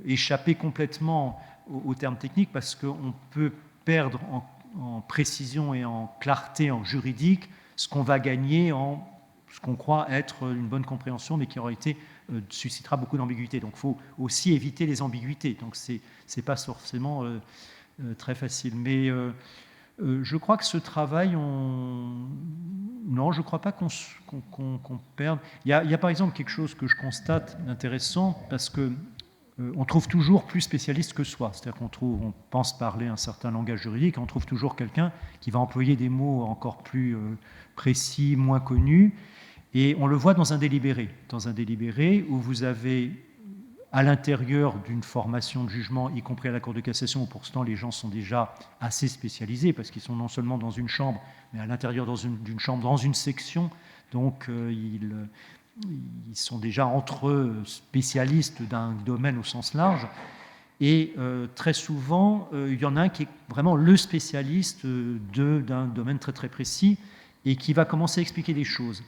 échapper complètement aux termes techniques, parce qu'on peut perdre en précision et en clarté en juridique ce qu'on va gagner en ce qu'on croit être une bonne compréhension, mais qui en réalité suscitera beaucoup d'ambiguïté. Donc il faut aussi éviter les ambiguïtés. Donc ce n'est pas forcément très facile. Mais je crois que ce travail, non, je ne crois pas qu'on perde. Il y a par exemple quelque chose que je constate d'intéressant, parce qu'on trouve toujours plus spécialiste que soi. C'est-à-dire on pense parler un certain langage juridique, on trouve toujours quelqu'un qui va employer des mots encore plus précis, moins connus. Et on le voit dans un délibéré où vous avez, à l'intérieur d'une formation de jugement, y compris à la Cour de cassation, où pourtant les gens sont déjà assez spécialisés, parce qu'ils sont non seulement dans une chambre, mais à l'intérieur d'une chambre, dans une section, donc ils sont déjà entre eux spécialistes d'un domaine au sens large. Et très souvent, il y en a un qui est vraiment le spécialiste d'un domaine très très précis, et qui va commencer à expliquer des choses.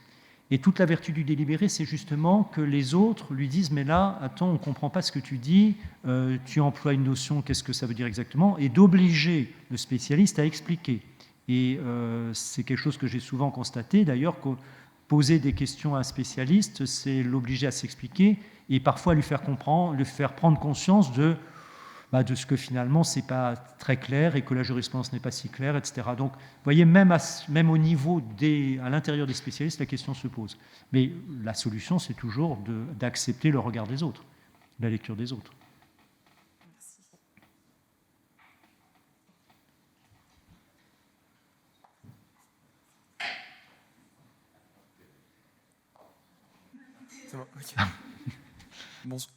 Et toute la vertu du délibéré, c'est justement que les autres lui disent « mais là, attends, on ne comprend pas ce que tu dis, tu emploies une notion, qu'est-ce que ça veut dire exactement ?» et d'obliger le spécialiste à expliquer. Et c'est quelque chose que j'ai souvent constaté, d'ailleurs, que poser des questions à un spécialiste, c'est l'obliger à s'expliquer et parfois lui faire prendre conscience de de ce que finalement c'est pas très clair et que la jurisprudence n'est pas si claire, etc. Donc, vous voyez, même au niveau à l'intérieur des spécialistes, la question se pose. Mais la solution, c'est toujours d'accepter le regard des autres, la lecture des autres. Okay.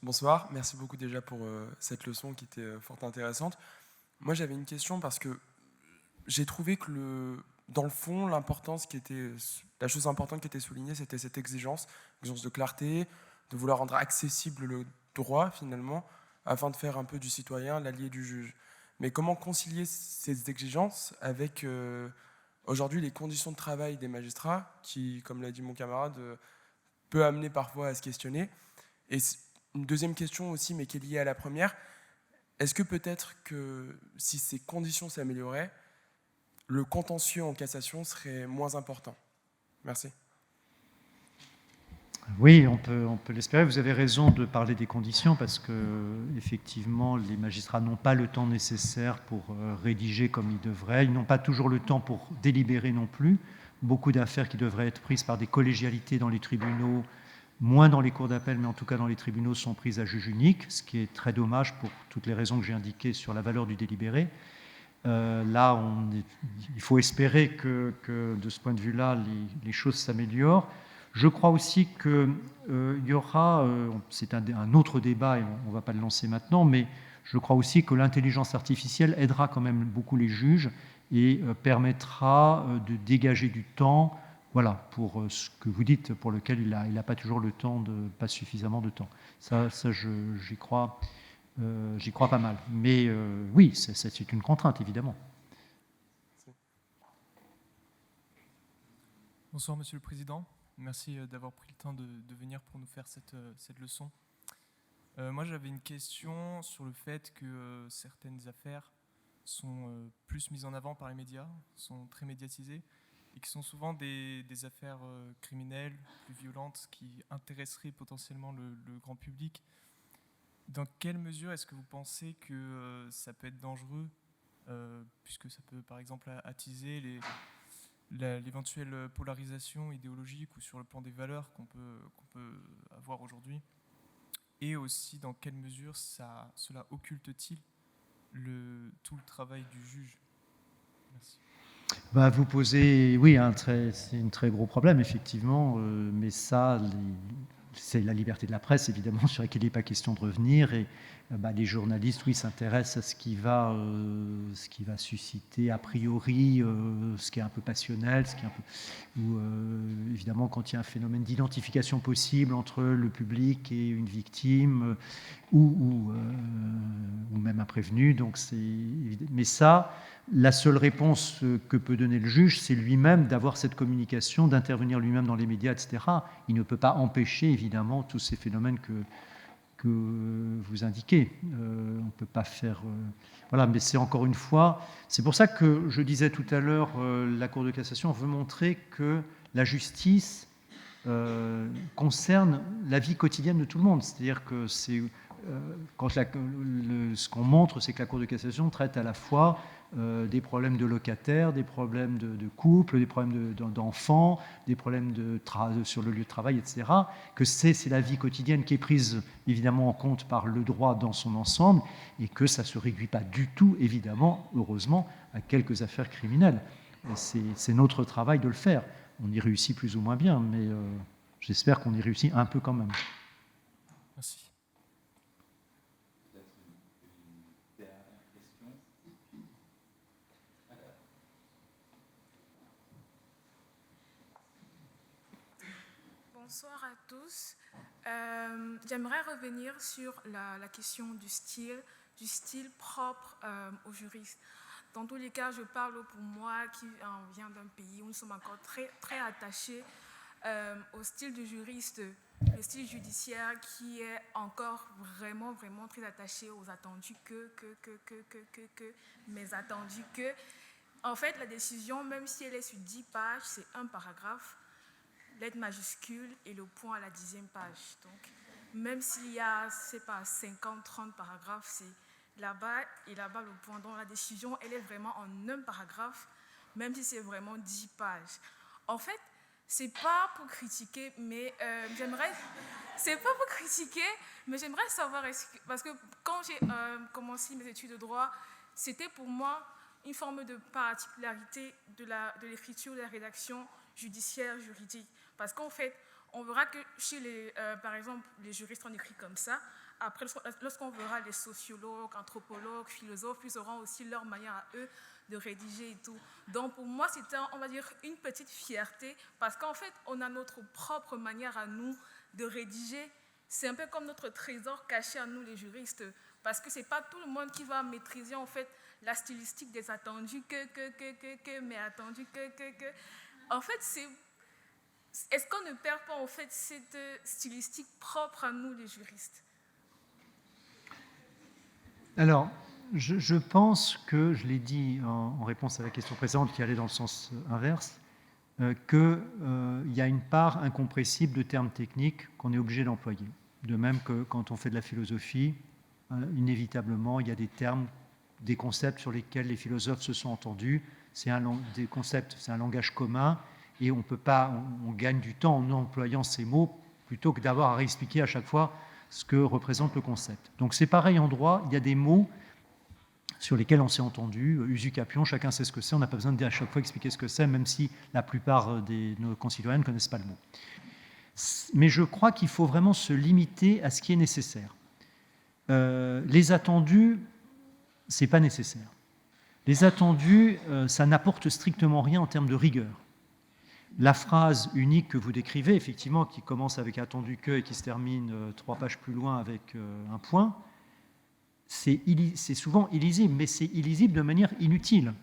Bonsoir, merci beaucoup déjà pour cette leçon qui était fort intéressante. Moi j'avais une question parce que j'ai trouvé que dans le fond, la chose importante qui était soulignée, c'était cette exigence de clarté, de vouloir rendre accessible le droit finalement, afin de faire un peu du citoyen l'allié du juge. Mais comment concilier ces exigences avec aujourd'hui les conditions de travail des magistrats qui, comme l'a dit mon camarade, peut amener parfois à se questionner. Et une deuxième question aussi, mais qui est liée à la première, est-ce que peut-être que si ces conditions s'amélioraient, le contentieux en cassation serait moins important? Merci. Oui, on peut l'espérer. Vous avez raison de parler des conditions parce que effectivement, les magistrats n'ont pas le temps nécessaire pour rédiger comme ils devraient. Ils n'ont pas toujours le temps pour délibérer non plus. Beaucoup d'affaires qui devraient être prises par des collégialités dans les tribunaux, moins dans les cours d'appel, mais en tout cas dans les tribunaux, sont prises à juge unique, ce qui est très dommage pour toutes les raisons que j'ai indiquées sur la valeur du délibéré. Là, il faut espérer que de ce point de vue-là, les choses s'améliorent. Je crois aussi qu'il y aura, c'est un autre débat et on ne va pas le lancer maintenant, mais je crois aussi que l'intelligence artificielle aidera quand même beaucoup les juges et permettra de dégager du temps, voilà, pour ce que vous dites, pour lequel il n'a pas toujours le temps, pas suffisamment de temps. Ça j'y crois pas mal. Mais oui, c'est une contrainte, évidemment. Bonsoir, Monsieur le Président. Merci d'avoir pris le temps de venir pour nous faire cette leçon. Moi, j'avais une question sur le fait que certaines affaires sont plus mises en avant par les médias, sont très médiatisées, et qui sont souvent des affaires criminelles, plus violentes, qui intéresseraient potentiellement le grand public. Dans quelle mesure est-ce que vous pensez que ça peut être dangereux, puisque ça peut par exemple attiser l'éventuelle polarisation idéologique ou sur le plan des valeurs qu'on peut avoir aujourd'hui, et aussi dans quelle mesure cela occulte-t-il tout le travail du juge? Merci. Vous posez, oui, c'est un très gros problème, effectivement, mais ça, c'est la liberté de la presse, évidemment, sur laquelle il n'est pas question de revenir. Et les journalistes, oui, s'intéressent à ce qui va susciter, a priori, ce qui est un peu passionnel, évidemment, quand il y a un phénomène d'identification possible entre le public et une victime, ou même un prévenu. Mais ça, la seule réponse que peut donner le juge, c'est lui-même d'avoir cette communication, d'intervenir lui-même dans les médias, etc. Il ne peut pas empêcher, évidemment, tous ces phénomènes que vous indiquez. On ne peut pas faire... voilà, mais c'est encore une fois... C'est pour ça que je disais tout à l'heure, la Cour de cassation veut montrer que la justice concerne la vie quotidienne de tout le monde. C'est-à-dire que ce qu'on montre, c'est que la Cour de cassation traite à la fois des problèmes de locataires, des problèmes de couple, des problèmes d'enfants, des problèmes sur le lieu de travail, etc. Que c'est la vie quotidienne qui est prise évidemment en compte par le droit dans son ensemble et que ça ne se réduit pas du tout, évidemment, heureusement, à quelques affaires criminelles. C'est notre travail de le faire. On y réussit plus ou moins bien, mais j'espère qu'on y réussit un peu quand même. Merci. Bonsoir à tous. J'aimerais revenir sur la question du style propre aux juristes. Dans tous les cas, je parle pour moi qui vient d'un pays où nous sommes encore très, très attachés au style du juriste, le style judiciaire qui est encore vraiment, vraiment très attaché aux attendus mais attendus que. En fait, la décision, même si elle est sur 10 pages, c'est un paragraphe, lettre majuscule et le point à la 10e page. Donc, même s'il y a, 50, 30 paragraphes, là-bas et là-bas le point. Donc la décision, elle est vraiment en un paragraphe, même si c'est vraiment 10 pages. En fait, c'est pas pour critiquer, mais c'est pas pour critiquer, mais j'aimerais savoir, parce que quand j'ai commencé mes études de droit, c'était pour moi une forme de particularité de l'écriture, de la rédaction judiciaire, juridique. Parce qu'en fait, on verra que chez par exemple, les juristes, on écrit comme ça. Après, lorsqu'on verra les sociologues, anthropologues, philosophes, ils auront aussi leur manière à eux de rédiger et tout. Donc pour moi, c'était, on va dire, une petite fierté, parce qu'en fait, on a notre propre manière à nous de rédiger. C'est un peu comme notre trésor caché à nous, les juristes, parce que c'est pas tout le monde qui va maîtriser, en fait, la stylistique des attendus, mais attendus, En fait, est-ce qu'on ne perd pas, en fait, cette stylistique propre à nous, les juristes? Alors, je pense que, je l'ai dit en réponse à la question précédente qui allait dans le sens inverse, qu'il y a une part incompressible de termes techniques qu'on est obligé d'employer. De même que quand on fait de la philosophie, inévitablement, il y a des termes, des concepts sur lesquels les philosophes se sont entendus. Des concepts, c'est un langage commun, et on gagne du temps en employant ces mots plutôt que d'avoir à réexpliquer à chaque fois ce que représente le concept. Donc c'est pareil en droit, il y a des mots sur lesquels on s'est entendu, usucapion, chacun sait ce que c'est, on n'a pas besoin à chaque fois expliquer ce que c'est, même si la plupart de nos concitoyens ne connaissent pas le mot. Mais je crois qu'il faut vraiment se limiter à ce qui est nécessaire. Les attendus, ce n'est pas nécessaire. Les attendus, ça n'apporte strictement rien en termes de rigueur. La phrase unique que vous décrivez, effectivement, qui commence avec attendu que et qui se termine 3 pages plus loin avec un point, c'est souvent illisible, mais c'est illisible de manière inutile.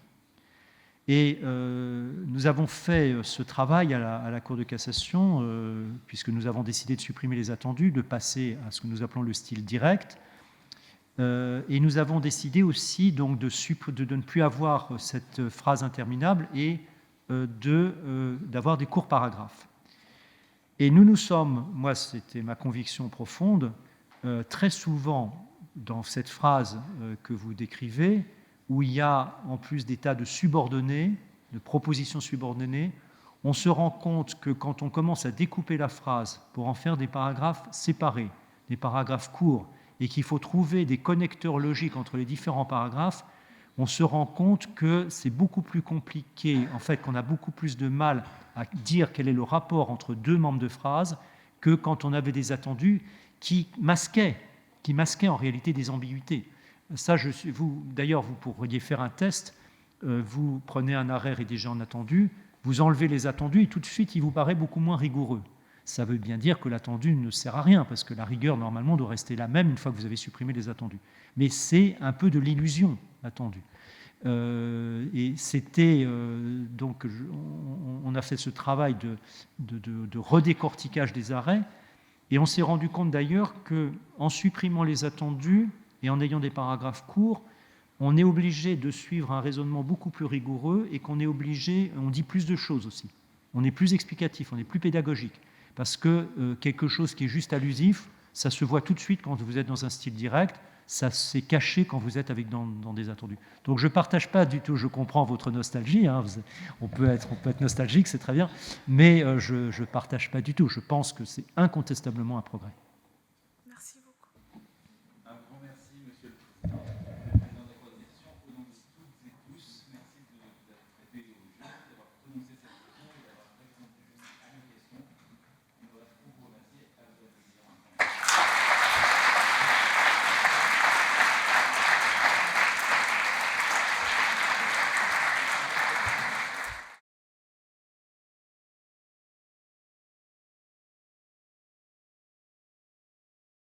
Et nous avons fait ce travail à la Cour de cassation, puisque nous avons décidé de supprimer les attendus, de passer à ce que nous appelons le style direct. Et nous avons décidé aussi donc, de ne plus avoir cette phrase interminable et d'avoir des courts paragraphes. Et nous sommes, moi c'était ma conviction profonde, très souvent dans cette phrase que vous décrivez, où il y a en plus des tas de subordonnés, de propositions subordonnées, on se rend compte que quand on commence à découper la phrase pour en faire des paragraphes séparés, des paragraphes courts, et qu'il faut trouver des connecteurs logiques entre les différents paragraphes, on se rend compte que c'est beaucoup plus compliqué, en fait, qu'on a beaucoup plus de mal à dire quel est le rapport entre 2 membres de phrase que quand on avait des attendus qui masquaient en réalité des ambiguïtés. Ça, d'ailleurs, vous pourriez faire un test, vous prenez un arrêt rédigé en attendu, vous enlevez les attendus et tout de suite, il vous paraît beaucoup moins rigoureux. Ça veut bien dire que l'attendu ne sert à rien, parce que la rigueur, normalement, doit rester la même une fois que vous avez supprimé les attendus. Mais c'est un peu de l'illusion, l'attendu. Et c'était donc, on a fait ce travail de redécortiquage des arrêts, et on s'est rendu compte d'ailleurs qu'en supprimant les attendus et en ayant des paragraphes courts, on est obligé de suivre un raisonnement beaucoup plus rigoureux et qu'on est obligé, on dit plus de choses aussi. On est plus explicatif, on est plus pédagogique. Parce que quelque chose qui est juste allusif, ça se voit tout de suite quand vous êtes dans un style direct, ça s'est caché quand vous êtes dans des attendus. Donc je ne partage pas du tout, je comprends votre nostalgie, hein, on peut être nostalgique, c'est très bien, mais je ne partage pas du tout. Je pense que c'est incontestablement un progrès.